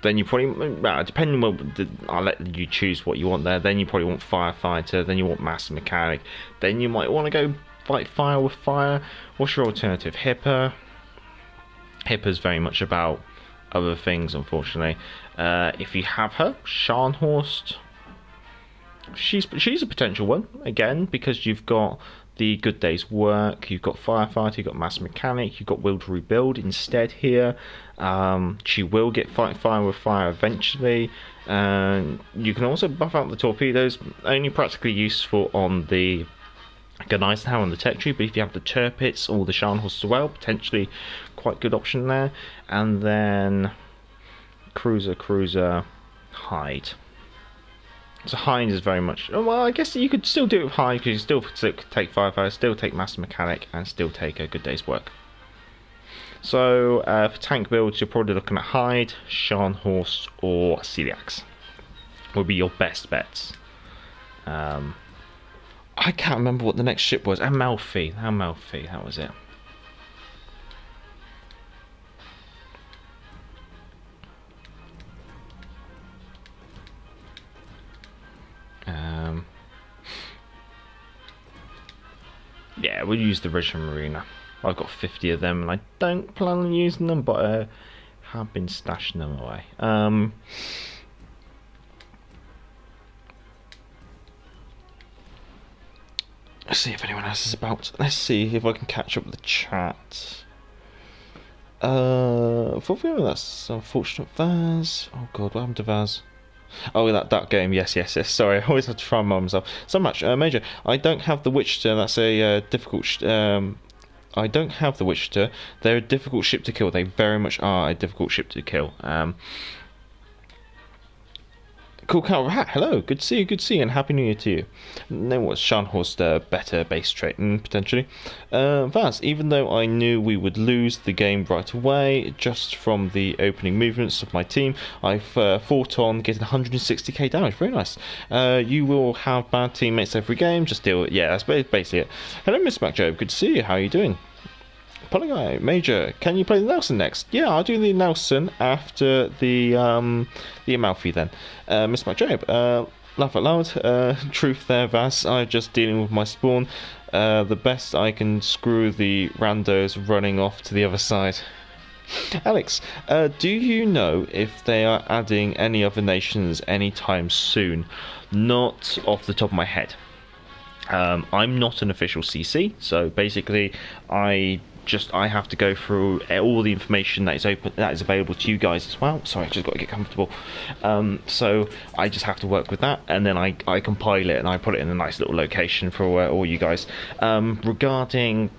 S1: Then you probably, depending on I'll let you choose what you want there. Then you probably want firefighter. Then you want master mechanic. Then you might want to go fight fire with fire. What's your alternative? Hipper. Hipper's very much about other things, unfortunately. If you have her, Scharnhorst. She's a potential one again because you've got the good day's work, you've got firefighter, you've got master mechanic, you've got will to rebuild instead here. She will get fight fire with fire eventually. You can also buff out the torpedoes, only practically useful on the Guneisenhower and the tech tree, but if you have the Tirpitz or the Scharnhorst as well, potentially quite good option there. And then cruiser, Hyde. So Hyde is very much. Well, I guess you could still do it with Hyde because you still take firefighter, still take master mechanic, and still take a good day's work. So for tank builds, you're probably looking at Hyde, Scharnhorst, or Celiax. Will be your best bets. I can't remember what the next ship was. Amalfi, that was it. Yeah, we'll use the Russian Marina. I've got 50 of them, and I don't plan on using them, but I have been stashing them away. Let's see if anyone else is about. Let's see if I can catch up with the chat. That's unfortunate. Vaz. Oh God, what happened to Vaz? Oh, that game. Yes. Sorry, I always have to try and remind myself. So much, Major. I don't have the Wichita. That's a difficult. I don't have the Wichita. They're a difficult ship to kill. They very much are a difficult ship to kill. Cool Cow Hat, hello, good to see you, and Happy New Year to you. Then what's Scharnhorst better base trait? Potentially. Vaz, even though I knew we would lose the game right away, just from the opening movements of my team, I've fought on getting 160k damage, very nice. You will have bad teammates every game, just deal with it. Yeah, that's basically it. Hello, Miss MacJob, good to see you, how are you doing? Polyguy, Major, can you play the Nelson next? Yeah, I'll do the Nelson after the Amalfi then. Miss MacJob, laugh out loud. Truth there, Vass. I'm just dealing with my spawn. The best I can screw the randos running off to the other side. Alex, do you know if they are adding any other nations anytime soon? Not off the top of my head. I'm not an official CC, so basically I have to go through all the information that is available to you guys as well. Sorry, I just got to get comfortable. So I just have to work with that, and then I compile it and I put it in a nice little location for all you guys. Regarding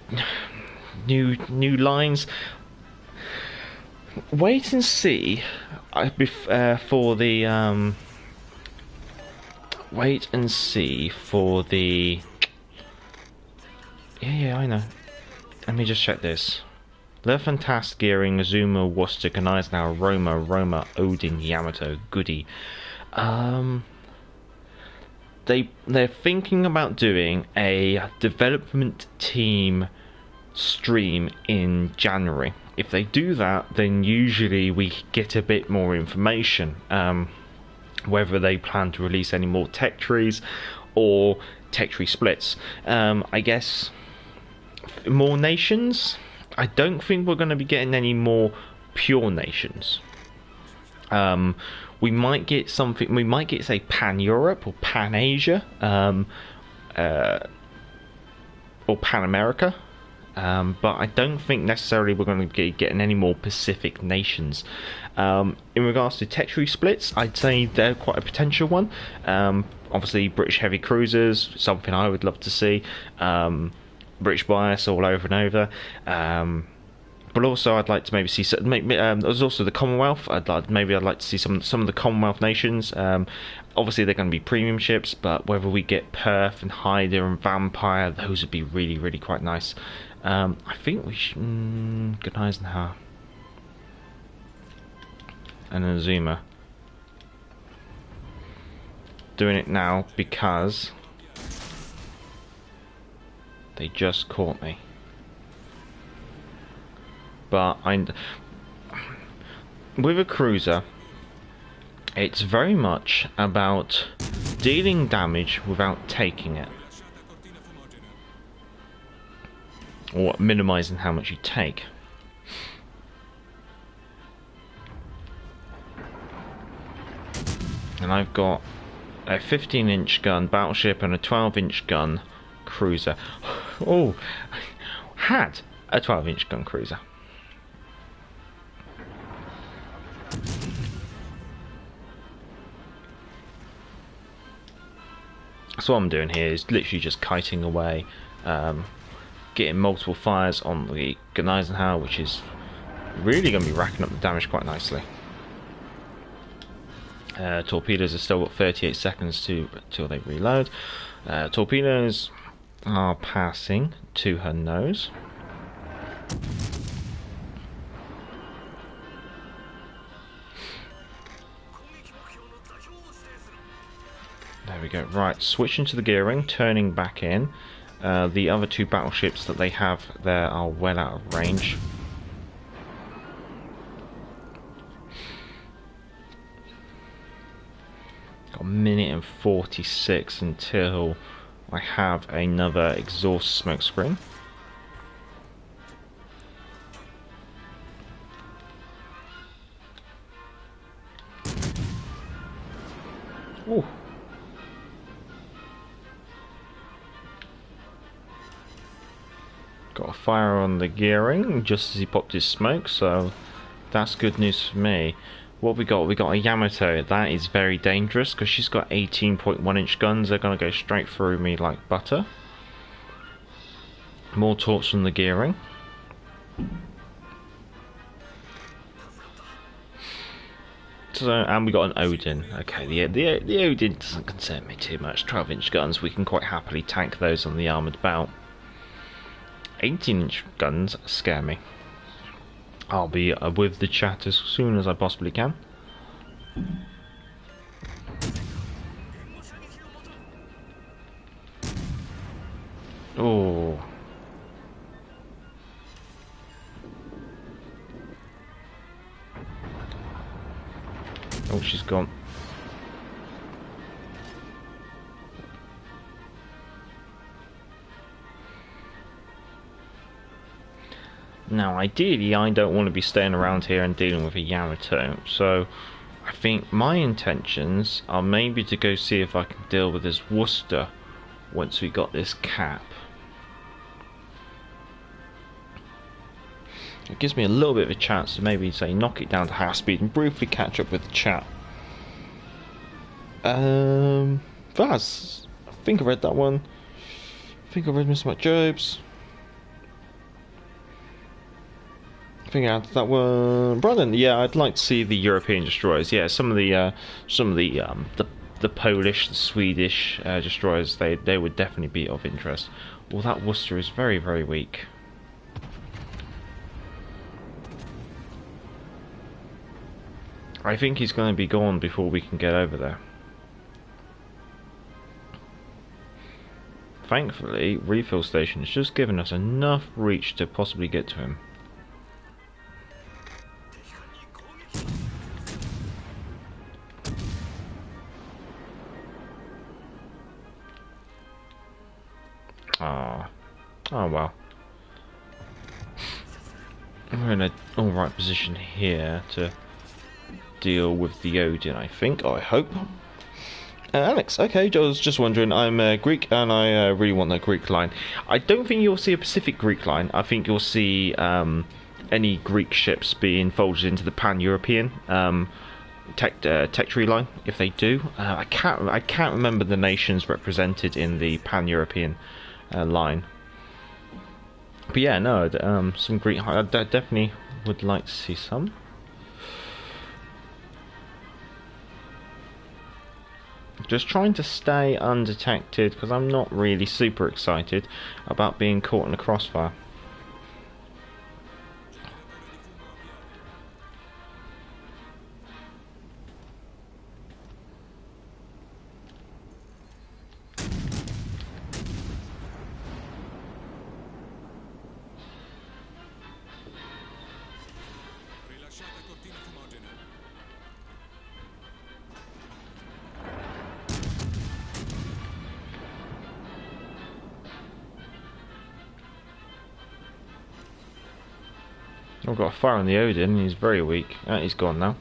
S1: new lines, wait and see for the wait and see for the... Yeah, I know. Let me just check this. Le Fantastic, Gearing, Azuma, Worcester, Eisenhower, Roma, Odin, Yamato, Goody. They're thinking about doing a development team stream in January. If they do that, then usually we get a bit more information. Whether they plan to release any more tech trees or tech tree splits. I guess more nations. I don't think we're going to be getting any more pure nations. We might get something. We might get, say, Pan Europe or Pan Asia, or Pan America. But I don't think necessarily we're going to be getting any more Pacific nations. In regards to tech tree splits, I'd say they're quite a potential one. Obviously, British heavy cruisers, something I would love to see. British bias all over and over. But also, I'd like to maybe see. There's also the Commonwealth. I'd like to see some of the Commonwealth nations. Obviously, they're going to be premium ships, but whether we get Perth and Hyder and Vampire, those would be really, really quite nice. I think we should get Eisenhower and then Azuma. Doing it now because they just caught me. But with a cruiser, it's very much about dealing damage without taking it, or minimizing how much you take. And I've got a 15-inch gun battleship and a 12-inch gun cruiser. Oh, had a 12-inch gun cruiser. So what I'm doing here is literally just kiting away, getting multiple fires on the Eisenhower, which is really going to be racking up the damage quite nicely. Torpedoes have still got 38 seconds till they reload. Torpedoes are passing to her nose. There we go. Right, switching to the gearing, turning back in. The other two battleships that they have there are well out of range. Got a minute and 46 until I have another exhaust smoke screen. Ooh. Got a fire on the gearing just as he popped his smoke, so that's good news for me. What we got? We got a Yamato. That is very dangerous because she's got 18.1-inch guns. They're going to go straight through me like butter. More torps from the gearing. So, and we got an Odin. Okay, the Odin doesn't concern me too much. 12-inch guns, we can quite happily tank those on the armoured bout. 18-inch guns scare me. I'll be with the chat as soon as I possibly can. Oh. Oh, she's gone. Now, ideally, I don't want to be staying around here and dealing with a Yamato, so I think my intentions are maybe to go see if I can deal with this Worcester once we got this cap. It gives me a little bit of a chance to maybe, say, knock it down to half speed and briefly catch up with the chat. That's... I think I read that one. I think I read Mr. McJobs. I think I added that one. Brandon, yeah, I'd like to see the European destroyers. Yeah, some of the the Polish, the Swedish destroyers, they would definitely be of interest. Well, that Worcester is very, very weak. I think he's going to be gone before we can get over there. Thankfully, refill station has just given us enough reach to possibly get to him. Oh well. We're in an alright position here to deal with the Odin, I think, I hope. Alex, okay, I was just wondering, I'm Greek and I really want that Greek line. I don't think you'll see a Pacific Greek line. I think you'll see any Greek ships being folded into the pan-European tech tree line, if they do. I can't remember the nations represented in the pan-European line. But yeah, no, some Greek. I definitely would like to see some. Just trying to stay undetected because I'm not really super excited about being caught in a crossfire. I've got a fire on the Odin, he's very weak. He's gone now.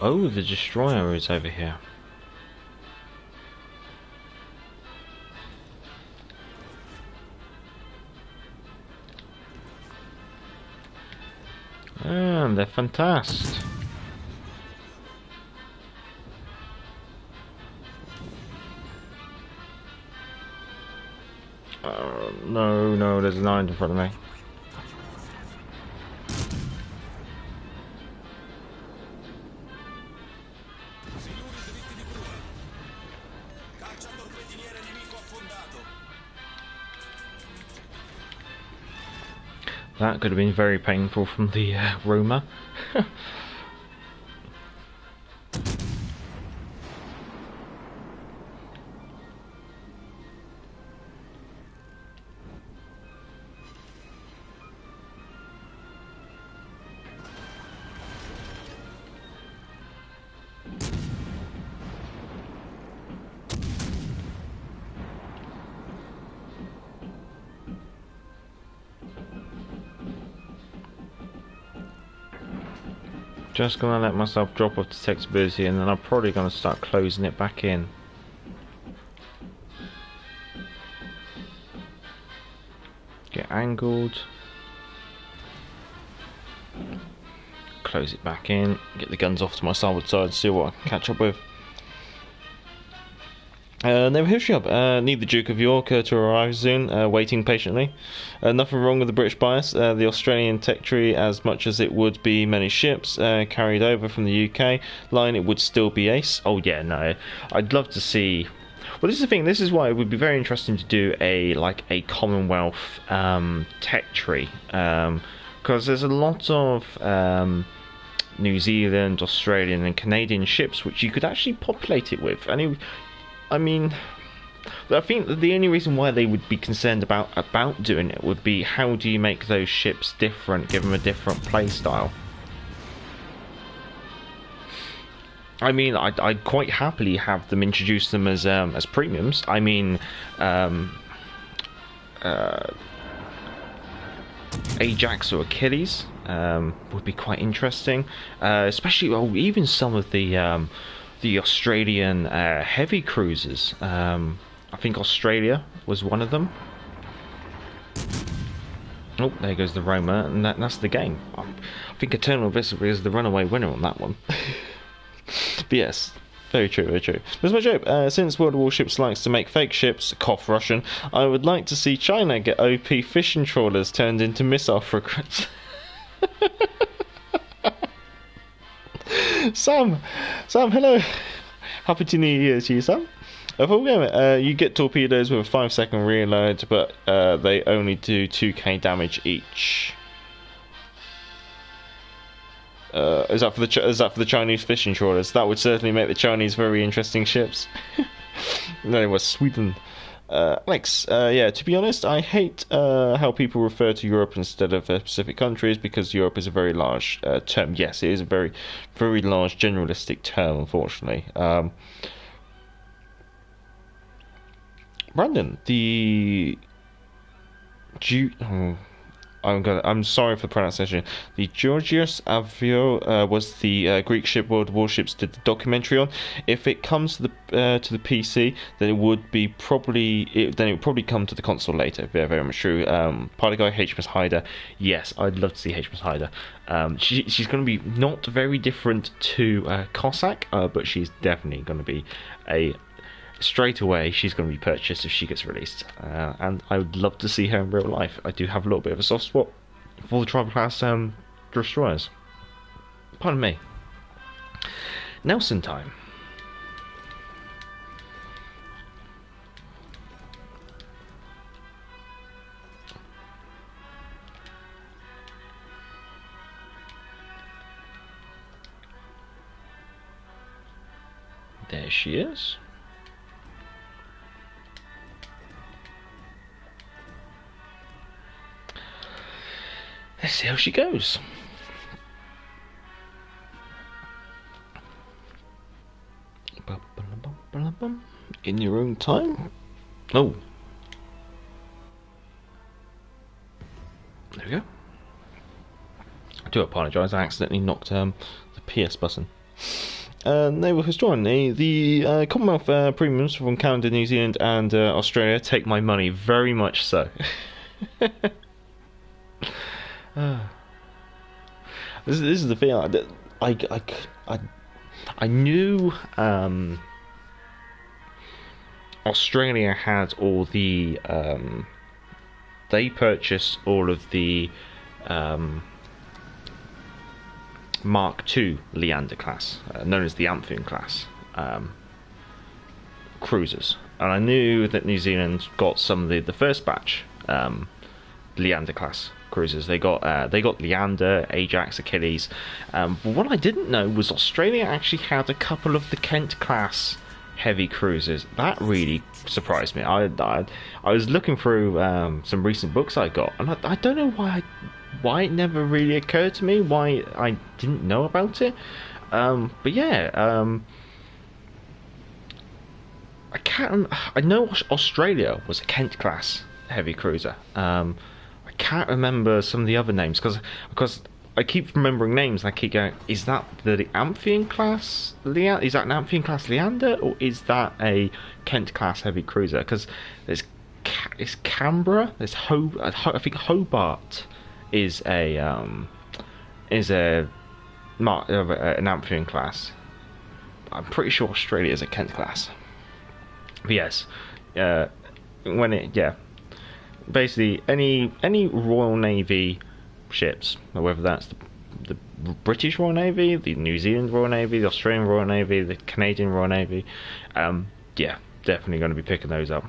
S1: Oh, the destroyer is over here. And they're fantastic. No, there's an island in front of me. That could have been very painful from the Roma. Just gonna let myself drop off detectability and then I'm probably gonna start closing it back in. Get angled. Close it back in. Get the guns off to my starboard side, see what I can catch up with. Naval History Hub. Need the Duke of York to arrive soon. Waiting patiently. Nothing wrong with the British bias. The Australian tech tree, as much as it would be many ships carried over from the UK line, it would still be ace. Oh yeah, no. I'd love to see. Well, this is the thing. This is why it would be very interesting to do a Commonwealth tech tree, because there's a lot of New Zealand, Australian, and Canadian ships which you could actually populate it with. I mean, I think that the only reason why they would be concerned about doing it would be how do you make those ships different, give them a different play style. I mean, I'd quite happily have them introduce them as premiums. I mean, Ajax or Achilles would be quite interesting, especially even some of the Australian heavy cruisers. I think Australia was one of them. Oh, there goes the Roma, and that's the game. I think Eternal Viscera is the runaway winner on that one. But yes, very true, very true. There's my joke. Since World of Warships likes to make fake ships, cough Russian, I would like to see China get OP fishing trawlers turned into missile frigates. Sam, hello. Happy New Year to you, Sam. Before we go, you get torpedoes with a 5-second reload, but they only do 2k damage each. Is that for the Chinese fishing trawlers? That would certainly make the Chinese very interesting ships. No, it was Sweden. Alex, yeah, to be honest, I hate how people refer to Europe instead of specific countries, because Europe is a very large term. Yes, it is a very, very large generalistic term, unfortunately. Brandon, I'm sorry for the pronunciation. The Georgios Avio was the Greek ship World of Warships did the documentary on. If it comes to the PC, then it would probably come to the console later. Very, very much true. Party guy HMS Hyder. Yes, I'd love to see HMS Hyder. She's going to be not very different to Cossack, but she's definitely going to be straight away, she's going to be purchased if she gets released, and I would love to see her in real life. I do have a little bit of a soft spot for the tribal class destroyers. Pardon me. Nelson time. There she is. Let's see how she goes. In your own time. Oh. There we go. I do apologise, I accidentally knocked the PS button. Naval Historian, the Commonwealth premiums from Canada, New Zealand and Australia take my money, very much so. This is the thing. I knew Australia had all the they purchased all of the Mark II Leander class, known as the Amphion class cruisers, and I knew that New Zealand got some of the first batch Leander class cruisers. They got Leander, Ajax, Achilles. But what I didn't know was Australia actually had a couple of the Kent class heavy cruisers. That really surprised me. I was looking through some recent books I got, and I don't know why it never really occurred to me why I didn't know about it. But yeah, I know Australia was a Kent class heavy cruiser. I can't remember some of the other names because I keep remembering names and I keep going, is that the Amphion class Leander? Is that an Amphion class Leander, or is that a Kent class heavy cruiser? Because there's Canberra, there's I think Hobart is an Amphion class. I'm pretty sure Australia is a Kent class. But yes, basically any Royal Navy ships, whether that's the British Royal Navy, the New Zealand Royal Navy, the Australian Royal Navy, the Canadian Royal Navy, yeah, definitely going to be picking those up.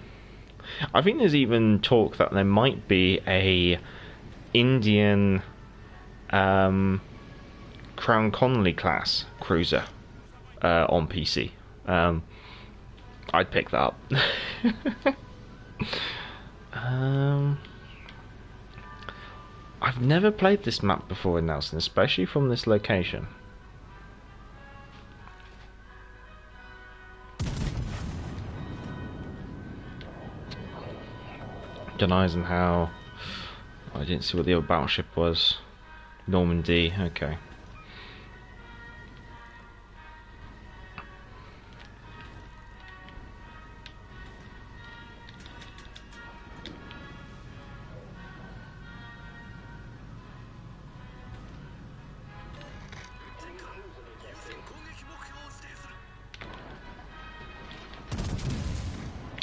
S1: I think there's even talk that there might be a Indian Crown Connolly class cruiser on PC. I'd pick that up. I've never played this map before in Nelson, especially from this location. John Eisenhower. I didn't see what the other battleship was. Normandy, okay.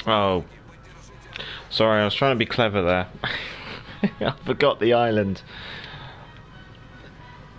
S1: Oh, sorry, I was trying to be clever there. I forgot the island.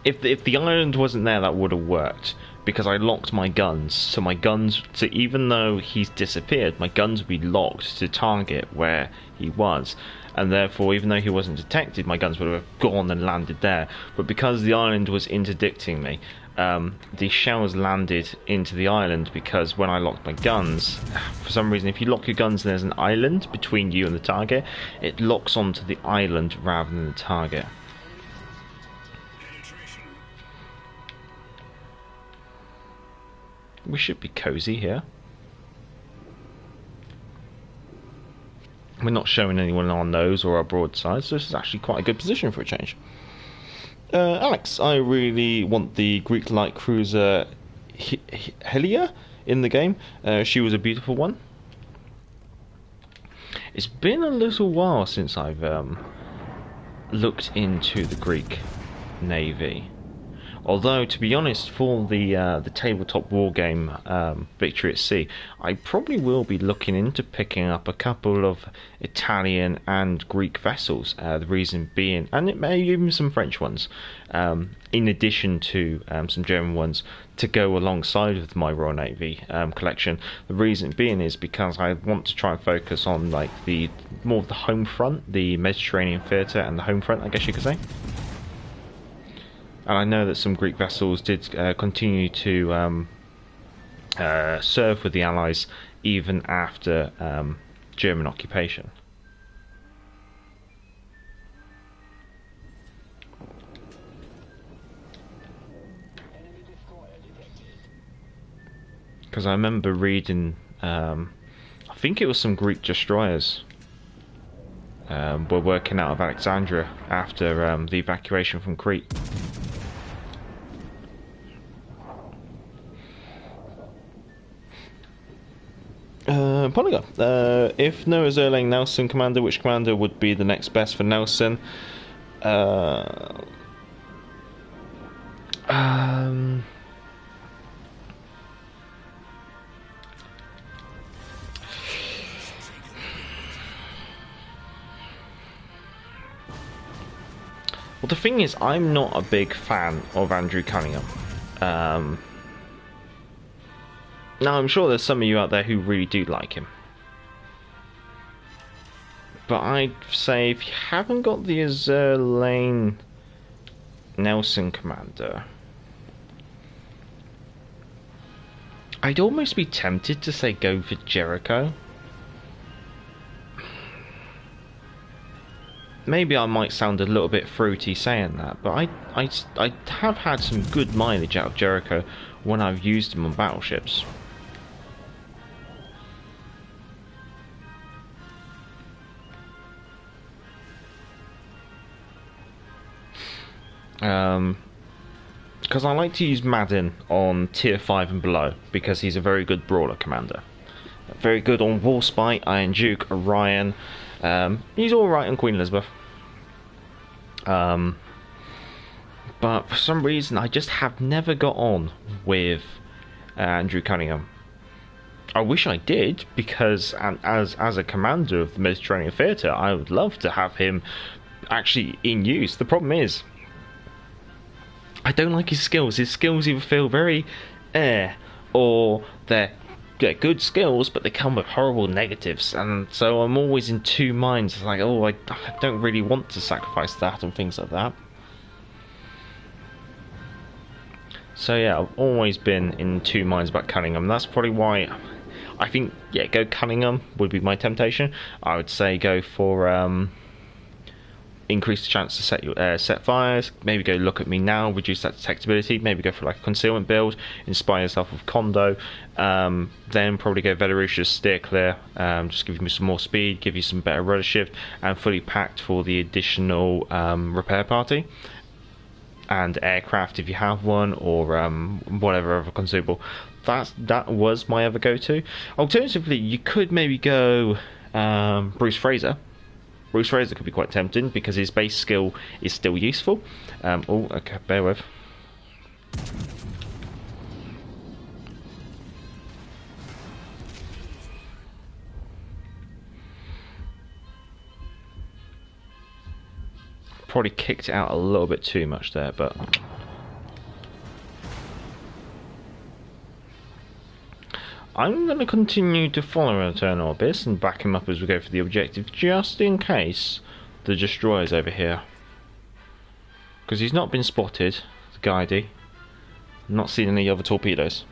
S1: If the island wasn't there, that would have worked, because I locked my guns. So my guns, so even though he's disappeared, my guns would be locked to target where he was. And therefore, even though he wasn't detected, my guns would have gone and landed there. But because the island was interdicting me, the shells landed into the island, because when I locked my guns, for some reason, if you lock your guns and there's an island between you and the target, it locks onto the island rather than the target. We should be cozy here. We're not showing anyone our nose or our broadside, so this is actually quite a good position for a change. Alex, I really want the Greek light cruiser Helia in the game. She was a beautiful one. It's been a little while since I've looked into the Greek Navy. Although, to be honest, for the tabletop war game Victory at Sea, I probably will be looking into picking up a couple of Italian and Greek vessels. The reason being, and it may even some French ones, in addition to some German ones, to go alongside with my Royal Navy collection. The reason being is because I want to try and focus on like the more of the home front, the Mediterranean theatre, and the home front, I guess you could say. And I know that some Greek vessels did continue to serve with the Allies even after German occupation. Because I remember reading, I think it was some Greek destroyers were working out of Alexandria after the evacuation from Crete. Polygon. If Noah's Erlang Nelson commander, which commander would be the next best for Nelson? Well, the thing is, I'm not a big fan of Andrew Cunningham. Now, I'm sure there's some of you out there who really do like him. But I'd say if you haven't got the Azur Lane Nelson commander, I'd almost be tempted to say go for Jericho. Maybe I might sound a little bit fruity saying that, but I have had some good mileage out of Jericho when I've used him on battleships. Because I like to use Madden on tier 5 and below, because he's a very good brawler commander. Very good on Warspite, Iron Duke, Orion. He's alright on Queen Elizabeth. But for some reason I just have never got on with Andrew Cunningham. I wish I did, because as a commander of the Mediterranean Theatre, I would love to have him actually in use. The problem is, I don't like his skills. His skills either feel very or they're good skills, but they come with horrible negatives, and so I'm always in two minds. It's like, oh, I don't really want to sacrifice that and things like that. So yeah, I've always been in two minds about Cunningham. That's probably why I think, yeah, go Cunningham would be my temptation. I would say go for increase the chance to set fires. Maybe go Look at Me Now, reduce that detectability. Maybe go for like a concealment build, inspire yourself with Kondo. Then probably go Velarusha's Steer Clear, just give you some more speed, give you some better rudder shift, and fully packed for the additional repair party and aircraft if you have one, or whatever other consumable. That was my other go-to. Alternatively, you could maybe go Bruce Fraser. Bruce Fraser could be quite tempting because his base skill is still useful. Oh, okay, bear with. Probably kicked it out a little bit too much there, but I'm going to continue to follow Eternal Abyss and back him up as we go for the objective, just in case the destroyer's over here. Because he's not been spotted, the guidey. Not seen any other torpedoes.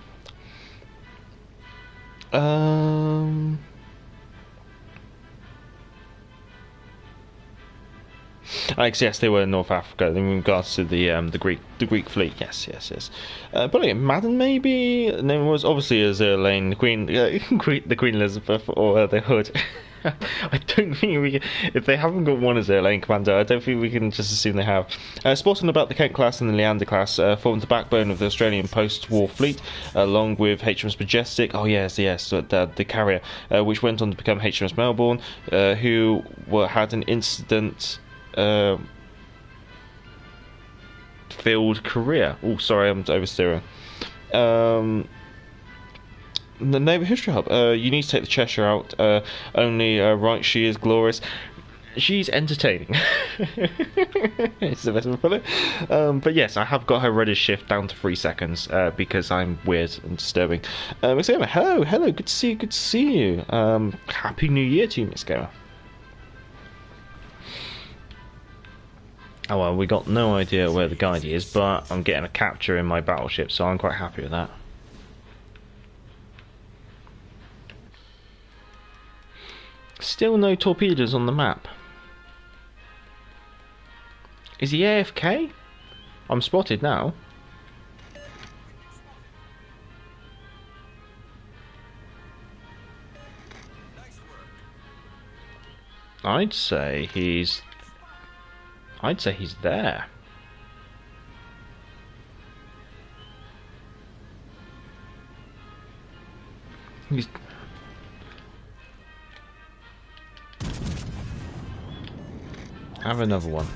S1: Yes, they were in North Africa in regards to the Greek fleet. Yes. But Madden maybe. And then was obviously Lane, the Queen Elizabeth, or the Hood. I don't think we can, if they haven't got one as their lane commander, I don't think we can just assume they have. Spotting about the Kent class and the Leander class formed the backbone of the Australian post-war fleet, along with HMS Majestic. Oh yes, the carrier, which went on to become HMS Melbourne, who had an incident. Filled career. Oh, sorry, I'm oversteering. The Naval History Hub. You need to take the Cheshire out. Only right, she is glorious. She's entertaining. It's the best way to put it. But yes, I have got her Reddish shift down to 3 seconds because I'm weird and disturbing. Miss Gamer, hello, good to see you. Happy New Year to you, Miss Gamer. Oh well, we got no idea where the guidey is, but I'm getting a capture in my battleship, so I'm quite happy with that. Still no torpedoes on the map. Is he AFK? I'm spotted now. I'd say he's there. Have another one.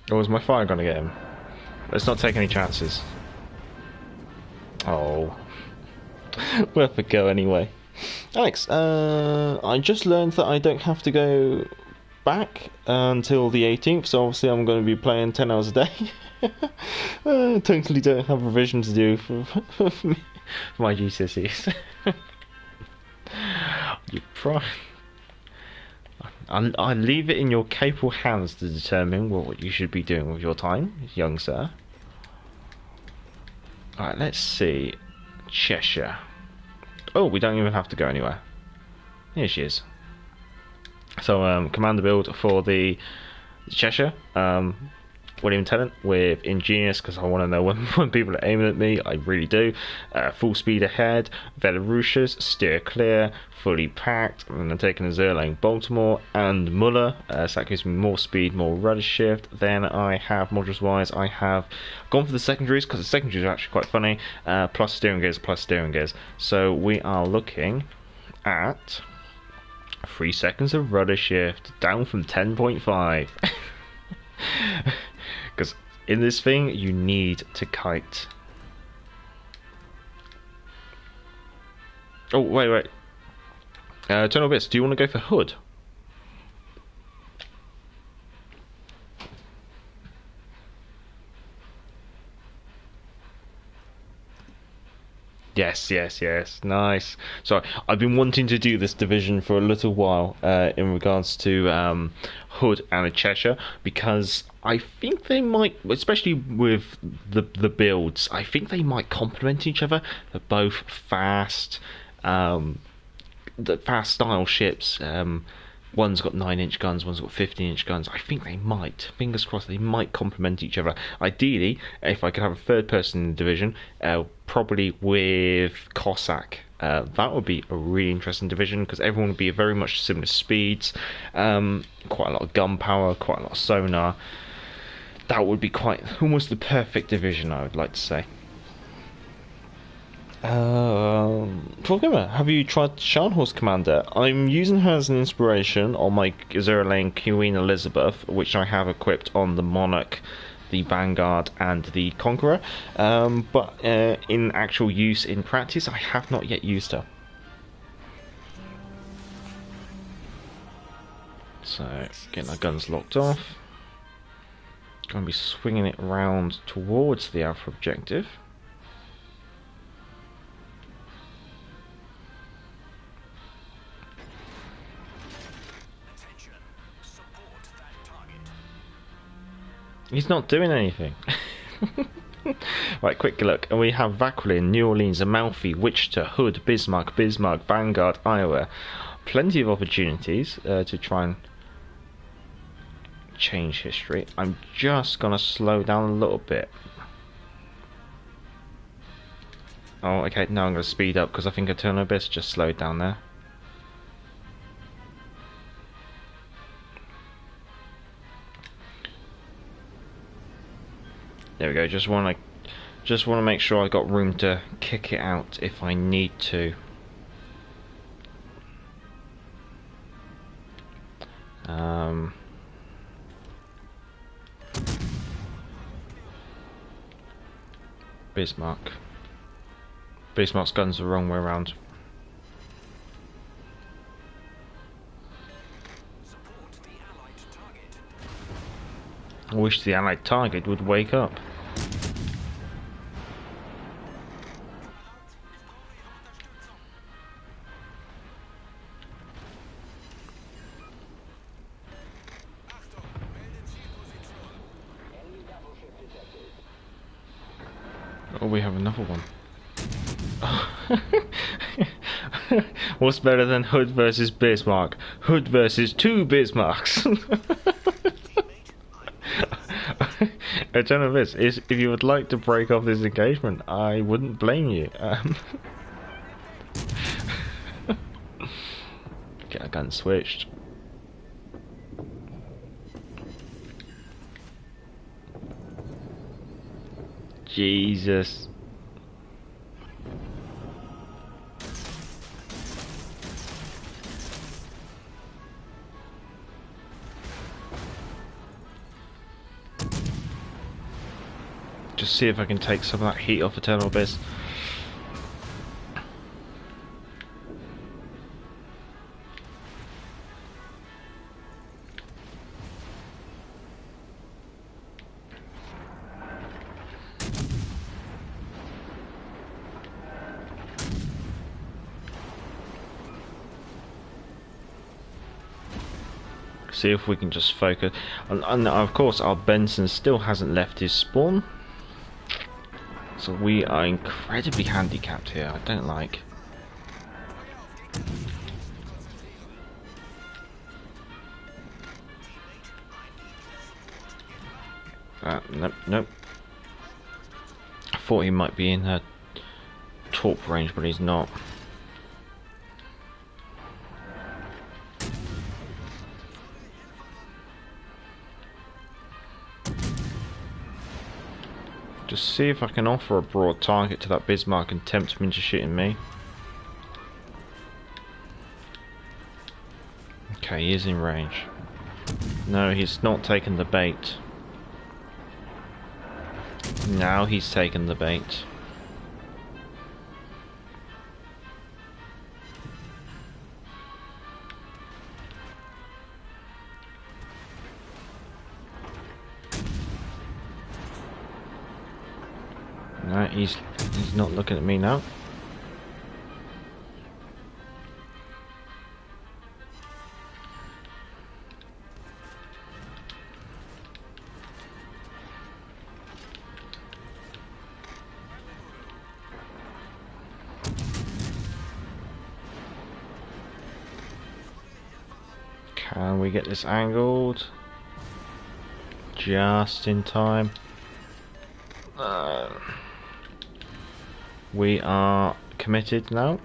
S1: Or was my fire gonna get him? Let's not take any chances. Oh. Worth a go anyway. Alex, I just learned that I don't have to go back until the 18th, so obviously I'm going to be playing 10 hours a day. Totally don't have revision to do for my GCSEs. I leave it in your capable hands to determine what you should be doing with your time, young sir. Alright, let's see. Cheshire. Oh, we don't even have to go anywhere. Here she is. So, commander build for the Cheshire. William Tennant with Ingenious, because I want to know when people are aiming at me. I really do. Full speed ahead. Velarushes, steer clear, fully packed. And then taking a Zerlang Baltimore and Muller. So that gives me more speed, more rudder shift. Then I have modules wise, I have gone for the secondaries, because the secondaries are actually quite funny. Plus steering gears. So we are looking at 3 seconds of rudder shift, down from 10.5. Because in this thing, you need to kite. Oh, wait. Eternal Bits, do you want to go for Hood? Yes. Nice. So I've been wanting to do this division for a little while in regards to Hood and a Cheshire, because I think they might, especially with the builds, I think they might complement each other. They're both fast, fast style ships. One's got 9-inch guns, one's got 15-inch guns. I think they might, fingers crossed, they might complement each other. Ideally, if I could have a third person in the division, probably with Cossack. That would be a really interesting division, because everyone would be very much similar speeds, quite a lot of gun power, quite a lot of sonar. That would be almost the perfect division, I would like to say. Programmer, have you tried Scharnhorst Commander? I'm using her as an inspiration on my Zero Lane Queen Elizabeth, which I have equipped on the Monarch, the Vanguard, and the Conqueror. But in actual use in practice, I have not yet used her. So, getting our guns locked off. Going to be swinging it round towards the Alpha objective. He's not doing anything. Right, quick look. And we have Vauquelin, New Orleans, Amalfi, Wichita, Hood, Bismarck, Vanguard, Iowa. Plenty of opportunities to try and change history. I'm just going to slow down a little bit. Oh, okay, now I'm going to speed up because I think Eternal Abyss just slowed down there. There we go. Just want to make sure I got room to kick it out if I need to. Bismarck. Bismarck's guns are the wrong way around. I wish the allied target would wake up. Oh, we have another one. What's better than Hood versus Bismarck? Hood versus two Bismarcks. I don't know this. If you would like to break off this engagement, I wouldn't blame you. Get our gun switched. Jesus. Just see if I can take some of that heat off Eternal Abyss. See if we can just focus. And of course our Benson still hasn't left his spawn. So we are incredibly handicapped here. I don't like. Nope, nope. I thought he might be in her torp range, but he's not. Just see if I can offer a broad target to that Bismarck and tempt him into shooting me. Okay, he is in range. No, he's not taken the bait. Now he's taken the bait. No, he's not looking at me now. Can we get this angled? Just in time. We are committed now.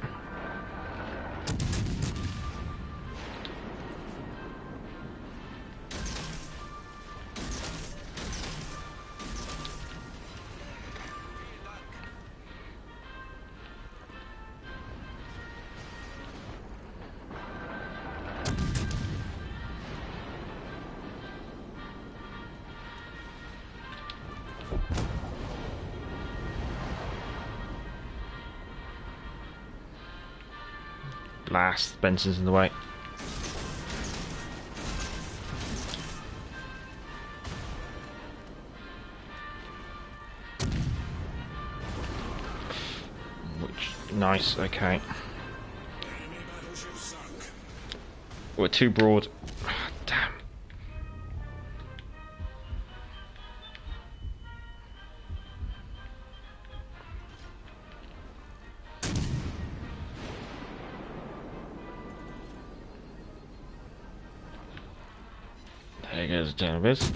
S1: Blast. Benson's in the way. Nice, okay. We're too broad. Damn. There goes Davis.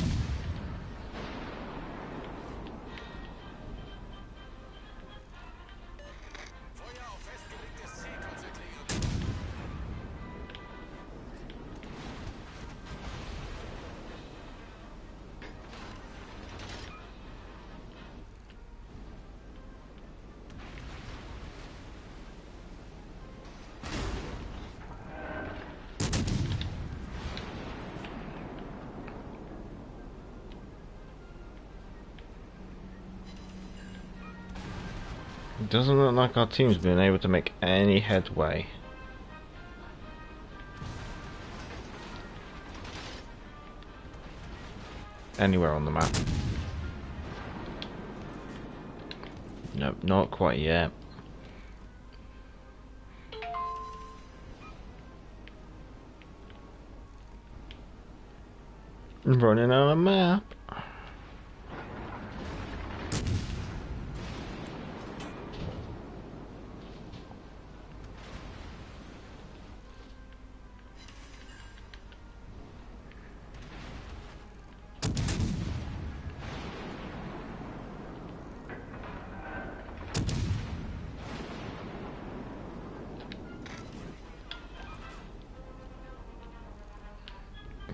S1: It doesn't look like our team's been able to make any headway. Anywhere on the map. Nope, not quite yet. Running on a map.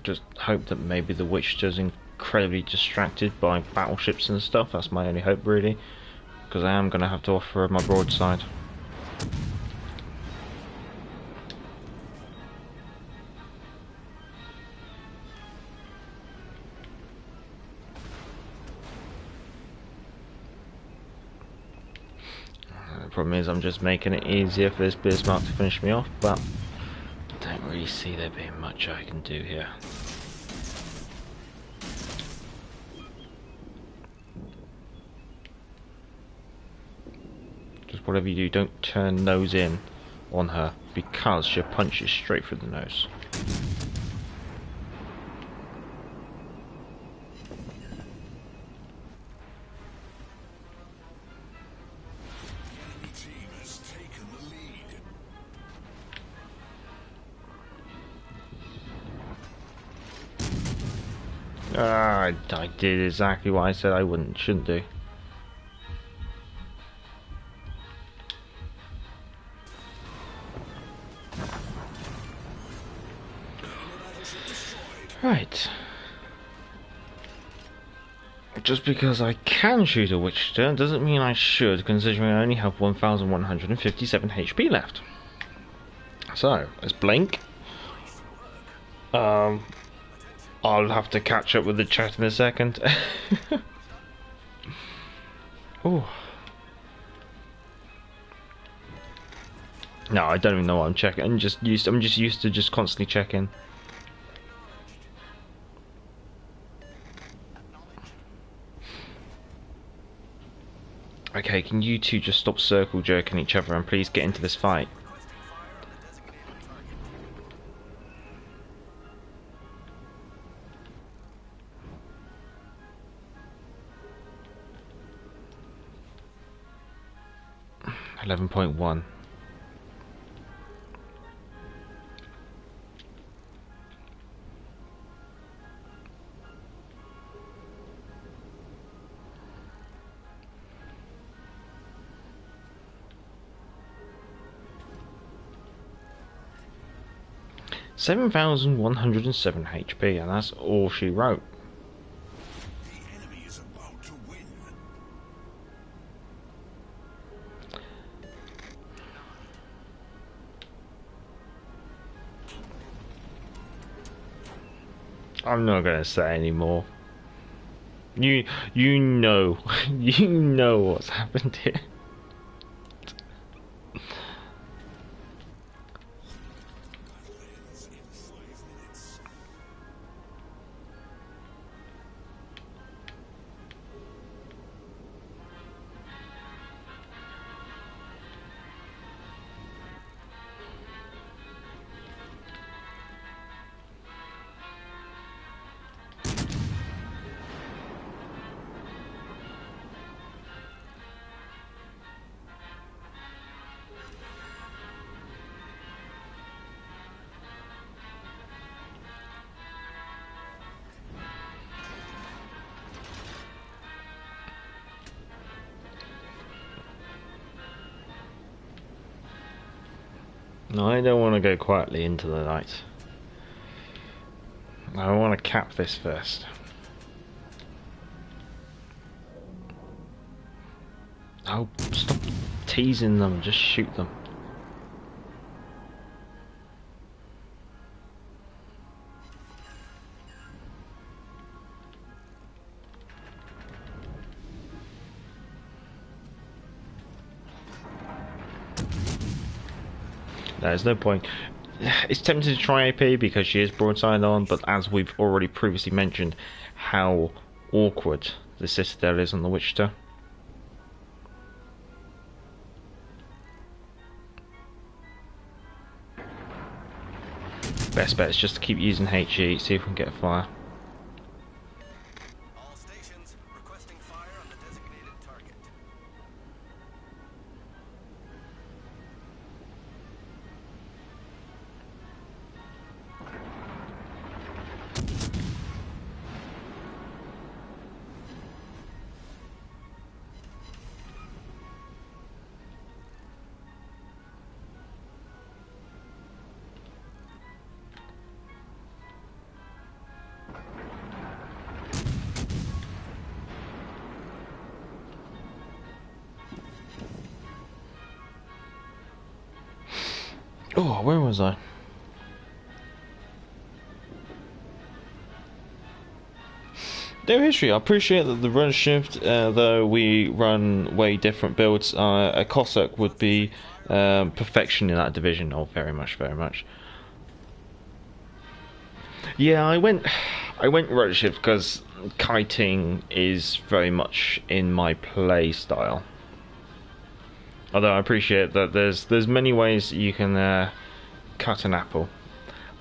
S1: Just hope that maybe the Witcher's incredibly distracted by battleships and stuff. That's my only hope, really, because I am going to have to offer my broadside. The problem is I'm just making it easier for this Bismarck to finish me off, but I don't really see there being much I can do here. Just whatever you do, don't turn nose in on her, because she'll punch you straight through the nose. I did exactly what I said I shouldn't do. Right. Just because I can shoot a Witcher doesn't mean I should, considering I only have 1,157 HP left. So, let's blink. I'll have to catch up with the chat in a second. Oh. No, I don't even know what I'm checking. I'm just used to just constantly checking. Okay, can you two just stop circle jerking each other and please get into this fight? .1. (7,107 HP), and that's all she wrote.
S2: The enemy is about to win.
S1: I'm not gonna say anymore. You know you know what's happened here. I don't want to go quietly into the night. I want to cap this first. Oh, stop teasing them, just shoot them. There's no point. It's tempting to try AP because she is broadside on, but as we've already previously mentioned, how awkward the Citadel is on the Wichita. Best bet is just to keep using HE, see if we can get a fire.
S2: All stations requesting fire on the designated target.
S1: Oh, where was I? Their history. I appreciate that the run shift, though we run way different builds, a Cossack would be perfection in that division. Oh, very much, very much. Yeah, I went run shift because kiting is very much in my play style. Although I appreciate that there's many ways you can cut an apple.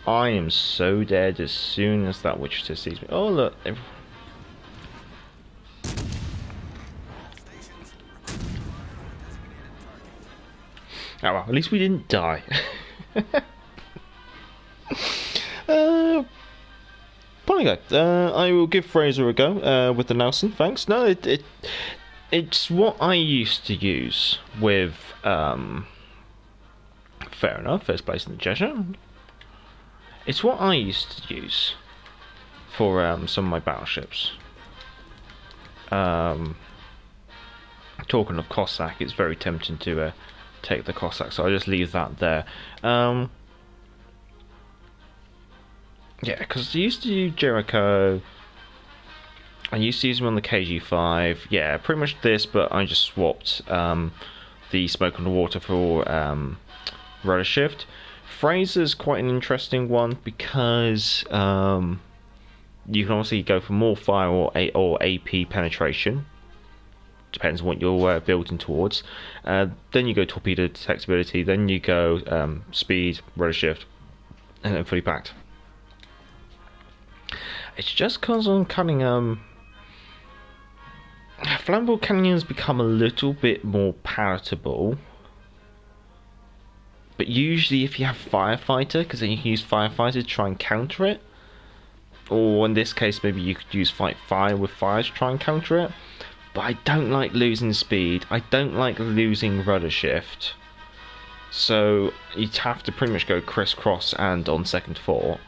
S1: I am so dead as soon as that Wichita sees me. Oh look. Oh well, at least we didn't die. Polygo, I will give Fraser a go with the Nelson. Thanks. No, it's what I used to use with. Fair enough. First place in the Cheshire. It's what I used to use for some of my battleships. Talking of Cossack, it's very tempting to take the Cossack, so I'll just leave that there. Yeah, because I used to use Jericho. I used to use them on the KG5. Yeah, pretty much this, but I just swapped the Smoke on the Water for Rudder Shift. Fraser's quite an interesting one because you can obviously go for more fire or AP penetration. Depends on what you're building towards. Then you go torpedo detectability. Then you go speed, rudder shift, and then fully packed. It's just because I'm cutting flammable cannons become a little bit more palatable. But usually if you have firefighter, because then you can use firefighter to try and counter it. Or in this case maybe you could use fight fire with fire to try and counter it. But I don't like losing speed. I don't like losing rudder shift. So you'd have to pretty much go crisscross and on second thought.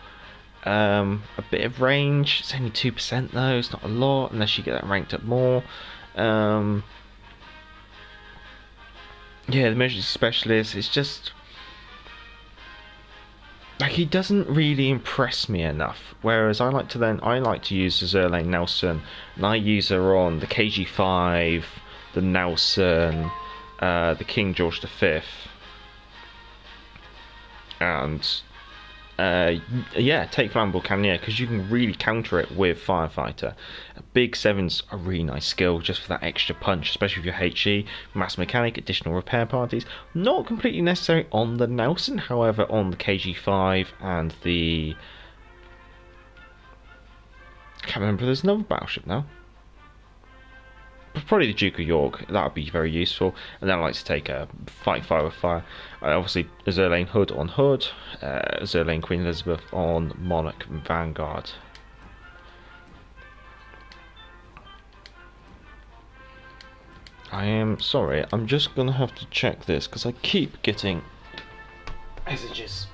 S1: A bit of range. It's only 2% though. It's not a lot unless you get that ranked up more. Yeah, the emergency specialist. It's just like he doesn't really impress me enough. Whereas I like to use the Zerlane Nelson, and I use her on the KG5, the Nelson, the King George V, and yeah, take flammable cannoneer because you can really counter it with firefighter. Big sevens are a really nice skill just for that extra punch, especially if you're HE, mass mechanic, additional repair parties. Not completely necessary on the Nelson, however, on the KG5 and the. I can't remember. There's another battleship now. Probably the Duke of York. That would be very useful. And then I like to take a fight fire with fire. Obviously, Zerlane Hood on Hood, Zerlane Queen Elizabeth on Monarch and Vanguard. I am sorry. I'm just gonna have to check this because I keep getting messages.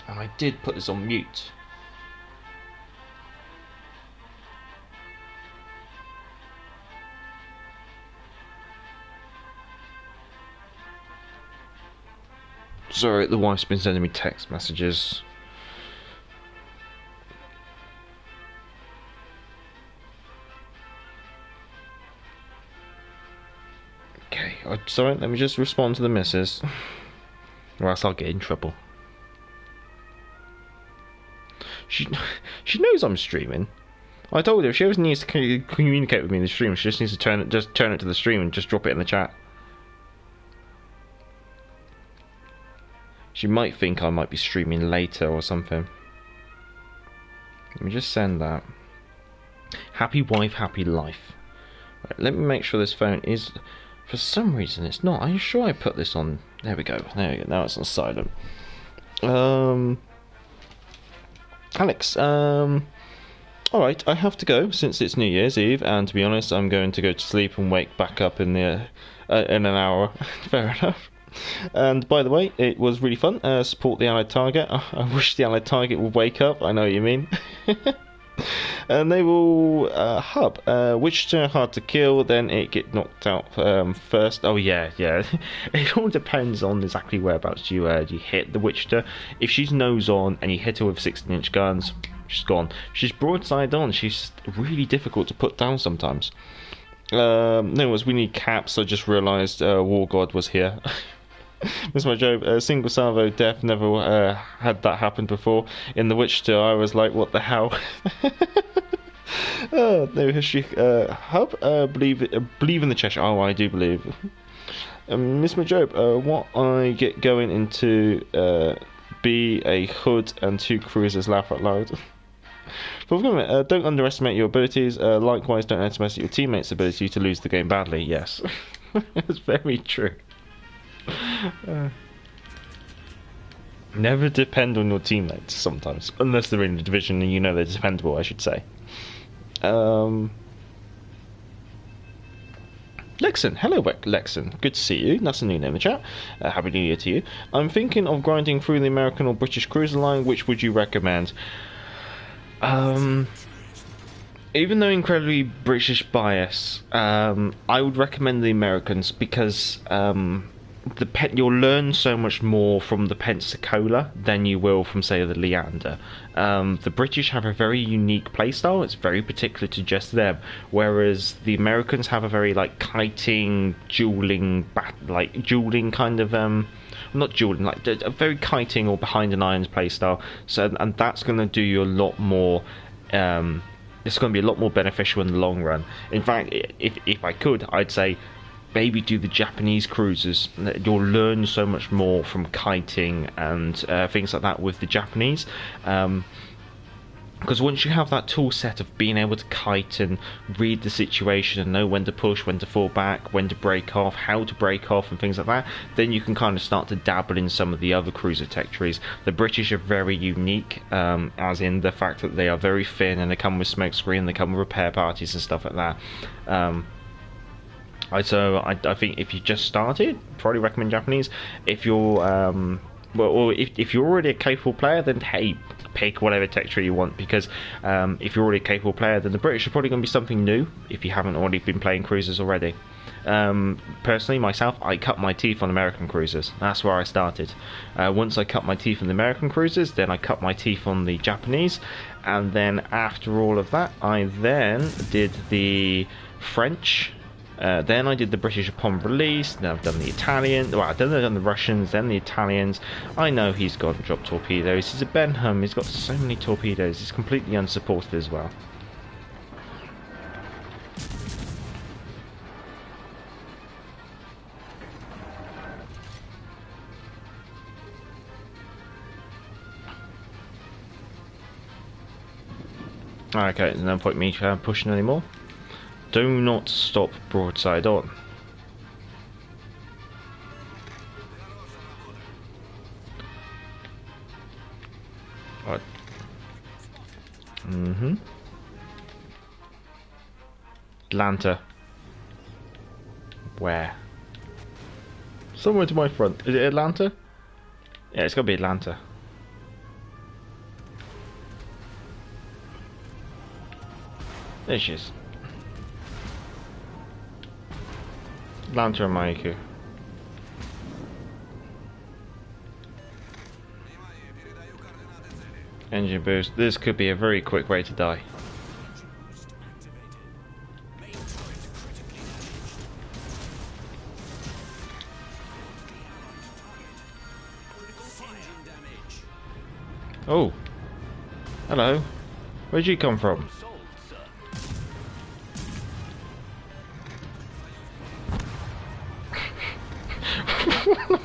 S1: And I did put this on mute. Sorry, the wife's been sending me text messages. Okay, sorry, let me just respond to the missus. Or else I'll get in trouble. She knows I'm streaming. I told her if she ever needs to communicate with me in the stream, she just needs to turn it to the stream and just drop it in the chat. She might think I might be streaming later or something. Let me just send that. Happy wife, happy life. Right, let me make sure this phone is... For some reason it's not. Are you sure I put this on... There we go. Now it's on silent. Alex, alright, I have to go since it's New Year's Eve, and to be honest, I'm going to go to sleep and wake back up in an hour. Fair enough. And by the way, it was really fun. Support the allied target. I wish the allied target would wake up. I know what you mean. And they will hub. Which hard to kill, then it get knocked out first. Oh yeah. It all depends on exactly whereabouts you hit the Wichita. If she's nose on and you hit her with 16-inch guns, she's gone. If she's broadside on, she's really difficult to put down sometimes. Anyways, we need caps. I just realised War God was here. Miss my joke, single salvo death, never had that happen before. In the Wichita, I was like, what the hell? Oh, no history. Hub, believe in the Cheshire. Oh, I do believe. Miss my joke, what I get going into be a hood and 2 cruisers, laugh out loud. But don't underestimate your abilities. Likewise, don't underestimate your teammates' ability to lose the game badly. Yes, it's very true. Never depend on your teammates sometimes, unless they're in the division and you know they're dependable, I should say. Lexon, hello Lexon, good to see you. That's a new name in the chat. Happy New Year to you. I'm thinking of grinding through the American or British cruiser line. Which would you recommend? Even though incredibly British bias, I would recommend the Americans because you'll learn so much more from the Pensacola than you will from, say, the Leander. The British have a very unique playstyle. It's very particular to just them, whereas the Americans have a very kiting, dueling kind of not dueling, like a very kiting or behind an irons playstyle. So, and that's going to do you a lot more. It's going to be a lot more beneficial in the long run. In fact, if I could, I'd say maybe do the Japanese cruisers. You'll learn so much more from kiting and things like that with the Japanese. Because once you have that tool set of being able to kite and read the situation and know when to push, when to fall back, when to break off, how to break off and things like that, then you can kind of start to dabble in some of the other cruiser tech trees. The British are very unique, as in the fact that they are very thin and they come with smokescreen, they come with repair parties and stuff like that. So I think if you just started, probably recommend Japanese. If you're if you're already a capable player, then hey, pick whatever tech tree you want, because if you're already a capable player, then the British are probably going to be something new if you haven't already been playing cruisers already. Personally, myself, I cut my teeth on American cruisers. That's where I started. Once I cut my teeth on the American cruisers, then I cut my teeth on the Japanese, and then after all of that, I then did the French. Then I did the British upon release. Then I've done the Italian. Well, I've done the Russians, then the Italians. I know he's got to drop torpedoes. He's a Benham. He's got so many torpedoes. He's completely unsupported as well. Okay, there's no point me pushing anymore. Do not stop broadside on. Right. Atlanta. Where? Somewhere to my front. Is it Atlanta? Yeah, it's got to be Atlanta. There she is. Atlanta and Maiku. Engine boost. This could be a very quick way to die. Oh, hello. Where'd you come from?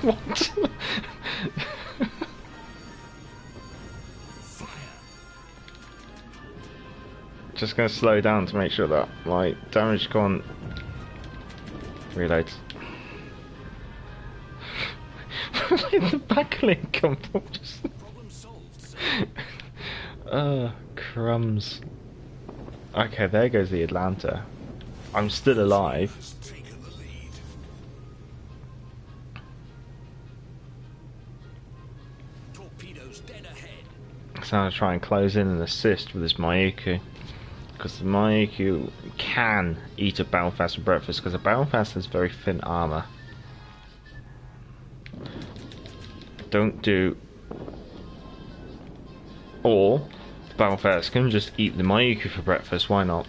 S1: What? Just gonna slow down to make sure that my damage can't reload. Where did the backlink come from? Crumbs. Okay, there goes the Atlanta. I'm still alive. So I'm gonna try and close in and assist with this Maiku. Because the Maiku can eat a Belfast for breakfast, because a Belfast has very thin armour. Don't do... Or, the Belfast can just eat the Maiku for breakfast, why not?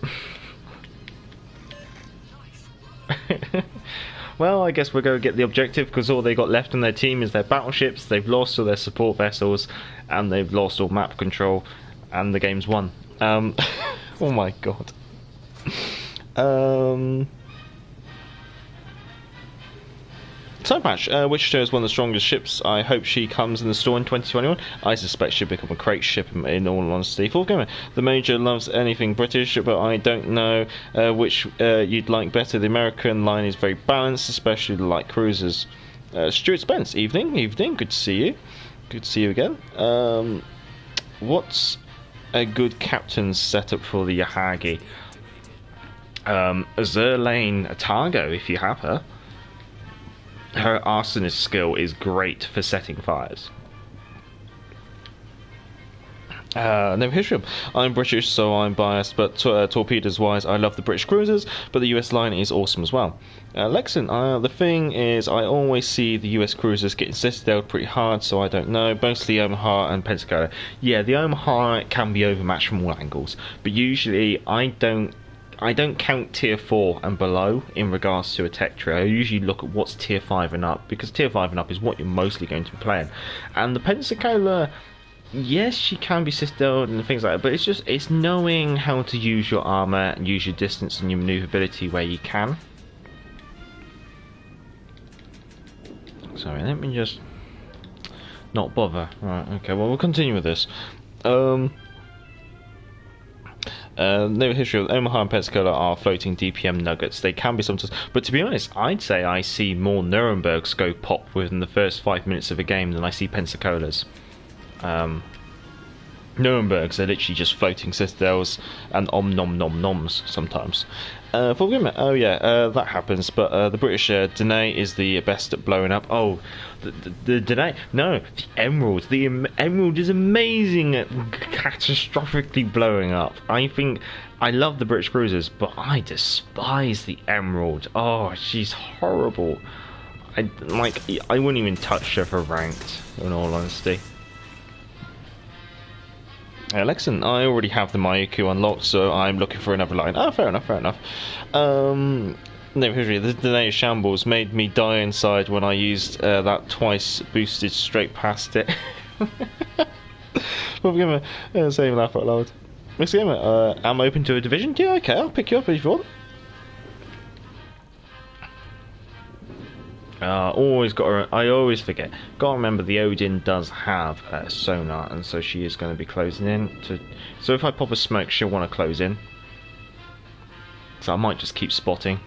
S1: Well, I guess we're going to get the objective, because all they got left on their team is their battleships, they've lost all their support vessels, and they've lost all map control, and the game's won. Oh my god. Side match. Wichita is one of the strongest ships. I hope she comes in the store in 2021. I suspect she'll become a great ship in all honesty. Full gamer. The Major loves anything British, but I don't know which you'd like better. The American line is very balanced, especially the light cruisers. Stuart Spence, evening. Good to see you. Good to see you again. What's a good captain's setup for the Yahagi? Zerlane Targo, if you have her. Her arsonist skill is great for setting fires. No history. I'm British, so I'm biased, but torpedoes wise, I love the British cruisers, but the US line is awesome as well. Lexon, the thing is, I always see the US cruisers getting citadeled pretty hard, so I don't know. Mostly Omaha and Pensacola. Yeah, the Omaha can be overmatched from all angles, but usually I don't count tier 4 and below in regards to a tech tree. I usually look at what's tier 5 and up, because tier 5 and up is what you're mostly going to be playing. And the Pensacola, yes, she can be citadeled and things like that, but it's knowing how to use your armour and use your distance and your manoeuvrability where you can. Sorry, let me just not bother. Right, okay, well, we'll continue with this. No history of Omaha and Pensacola are floating DPM nuggets. They can be sometimes, but to be honest, I'd say I see more Nurembergs go pop within the first 5 minutes of a game than I see Pensacolas. Nurembergs are literally just floating citadels and nom-nom-nom-noms sometimes. Oh yeah, that happens, but the British Danae is the best at blowing up. Oh, the Danae? No, the Emerald. The Emerald is amazing at catastrophically blowing up. I love the British cruisers, but I despise the Emerald. Oh, she's horrible. I wouldn't even touch her for ranked, in all honesty. Lexon, I already have the Maiku unlocked, so I'm looking for another line. Oh, fair enough. No, history. The Danae Shambles made me die inside when I used that twice boosted straight past it. Well, give me same laugh out loud. Mixed Gamer, I'm open to a division. Yeah, okay, I'll pick you up if you want. I always forget. Gotta remember the Odin does have sonar, and so she is going to be closing in. So if I pop a smoke, she'll want to close in. So I might just keep spotting.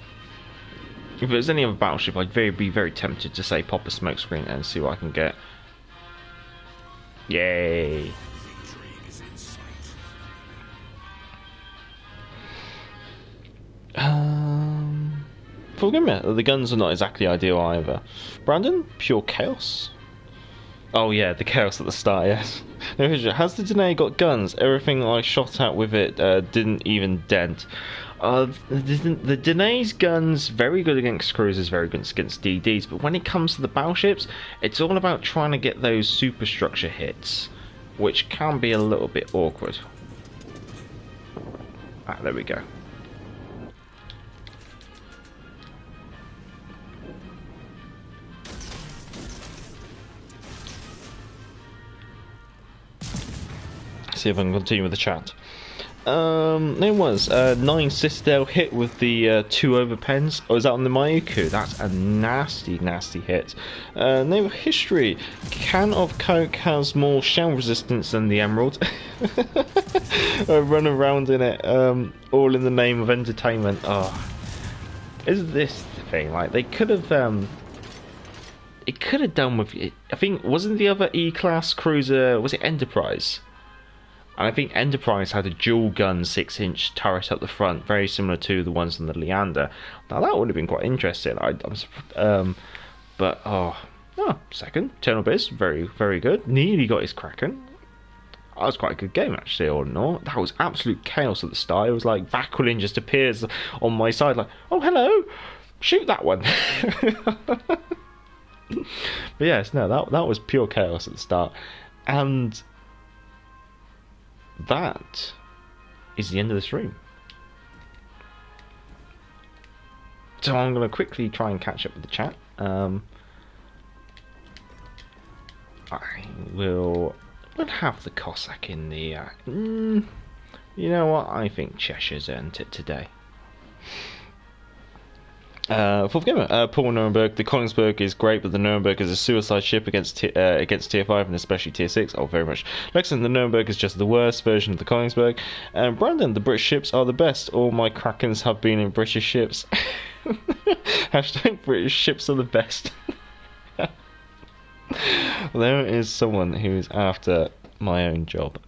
S1: If there's any other battleship, I'd be very tempted to say pop a smoke screen and see what I can get. Yay! Forgive me, the guns are not exactly ideal either. Brandon, pure chaos. Oh yeah, the chaos at the start, yes. Now, has the Danae got guns? Everything I shot at with it didn't even dent. The Danae's guns, very good against cruisers, very good against DDs, but when it comes to the battleships, it's all about trying to get those superstructure hits, which can be a little bit awkward. Ah, there we go. See if I can continue with the chat. There was 9 Citadel hit with the 2 overpens. Oh, is that on the Mayuku? That's a nasty, nasty hit. Name of history. Can of Coke has more shell resistance than the Emerald. I run around in it, all in the name of entertainment. Oh, is this the thing? Like they could have. It could have done with. I think wasn't the other E-class cruiser? Was it Enterprise? And I think Enterprise had a dual gun 6-inch turret up the front, very similar to the ones on the Leander. Now that would have been quite interesting. Second Eternal Biz, very very good. Nearly got his Kraken. That was quite a good game actually, all in all. That was absolute chaos at the start. It was like Vaquilin just appears on my side, like, oh hello, shoot that one. But yes, no, that was pure chaos at the start, and that is the end of the stream. So I'm going to quickly try and catch up with the chat. We'll have the Cossack in the... you know what? I think Cheshire's earned it today. Fourth gamer, Paul Nuremberg. The Konigsberg is great, but the Nuremberg is a suicide ship against tier 5 and especially tier 6. Oh, very much. Lexington, the Nuremberg is just the worst version of the Konigsberg. And Brandon, the British ships are the best. All my Krakens have been in British ships. Hashtag British ships are the best. There is someone who is after my own job.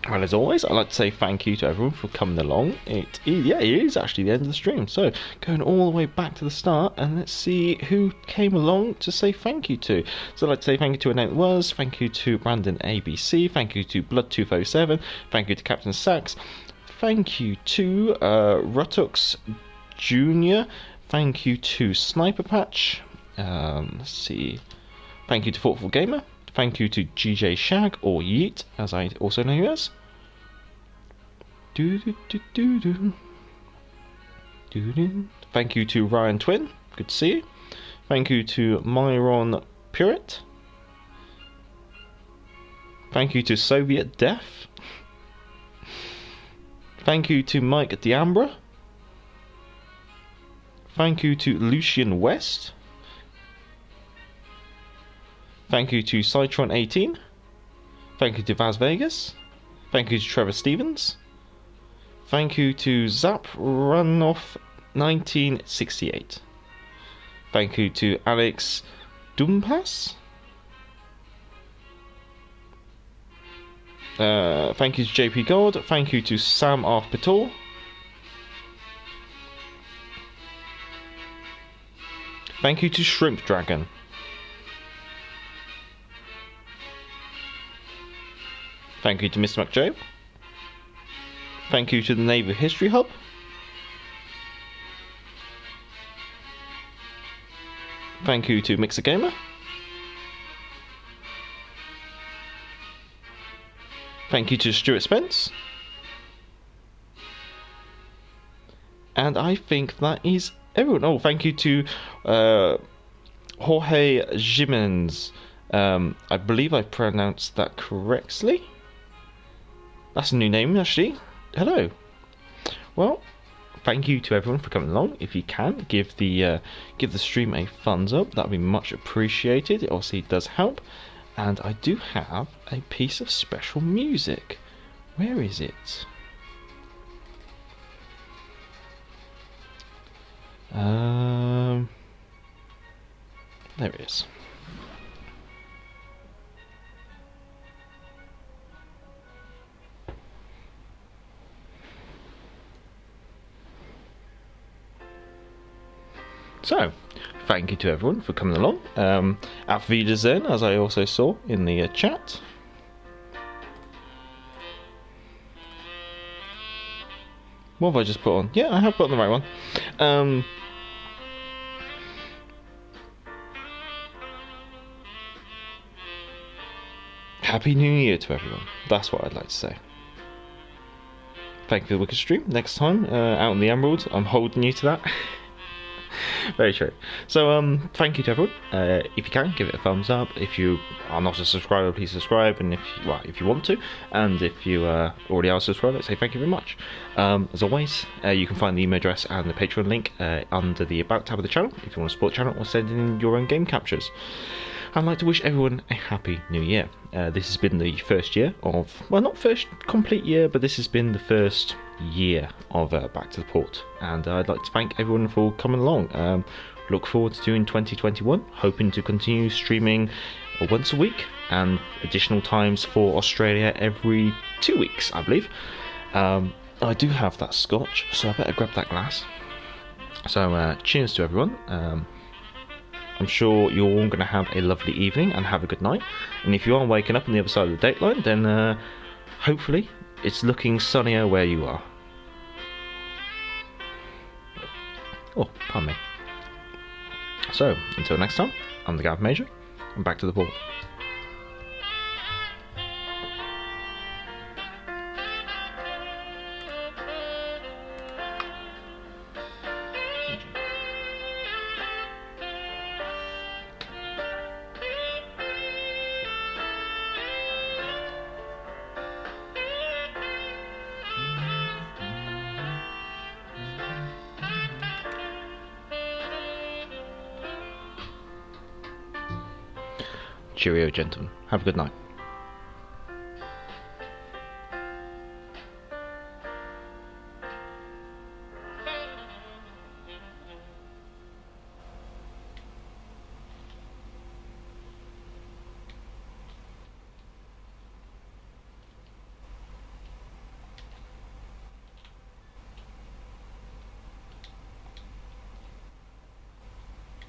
S1: Well, as always, I'd like to say thank you to everyone for coming along. It is actually the end of the stream. So, going all the way back to the start, and let's see who came along to say thank you to. So, I'd like to say thank you to Annette Was, thank you to Brandon ABC, thank you to Blood207, thank you to Captain Sachs, thank you to Rutux Jr., thank you to Sniper Patch, let's see, thank you to Thoughtful Gamer, thank you to GJ Shag, or Yeet, as I also know you as. Thank you to Ryan Twin, good to see you. Thank you to Myron Purit. Thank you to Soviet Death. Thank you to Mike Diambra. Thank you to Lucian West. Thank you to Cytron18. Thank you to Vaz Vegas. Thank you to Trevor Stevens. Thank you to Zap Runoff 1968. Thank you to Alex Dumpas. Thank you to JP Gold. Thank you to Sam R. Patul. Thank you to Shrimp Dragon. Thank you to Mr. McJoe. Thank you to the Navy History Hub. Thank you to Mixer Gamer. Thank you to Stuart Spence. And I think that is everyone. Oh, thank you to Jorge Jimenez. I believe I pronounced that correctly. That's a new name, actually. Hello. Well, thank you to everyone for coming along. If you can, give the stream a thumbs up. That'd be much appreciated. It obviously does help. And I do have a piece of special music. Where is it? There it is. So, thank you to everyone for coming along. Auf Wiedersehen, as I also saw in the chat. What have I just put on? Yeah, I have put on the right one. Happy New Year to everyone. That's what I'd like to say. Thank you for the wicked stream. Next time, out in the Emerald, I'm holding you to that. Very true. So, thank you to everyone. If you can, give it a thumbs up. If you are not a subscriber, please subscribe. And if you want to, and if you already are a subscriber, say thank you very much. As always, you can find the email address and the Patreon link under the About tab of the channel if you want to support the channel or send in your own game captures. I'd like to wish everyone a happy new year. This has been the first year of, well, not first complete year, but this has been the first year of Back to the Port, and I'd like to thank everyone for coming along. Look forward to doing 2021, hoping to continue streaming once a week and additional times for Australia every 2 weeks, I believe. I do have that scotch, so I better grab that glass. So cheers to everyone. I'm sure you're all going to have a lovely evening and have a good night. And if you are waking up on the other side of the dateline, then hopefully it's looking sunnier where you are. Oh, pardon me. So, until next time, I'm the Gav Major, and back to the port. Cheerio, gentlemen. Have a good night.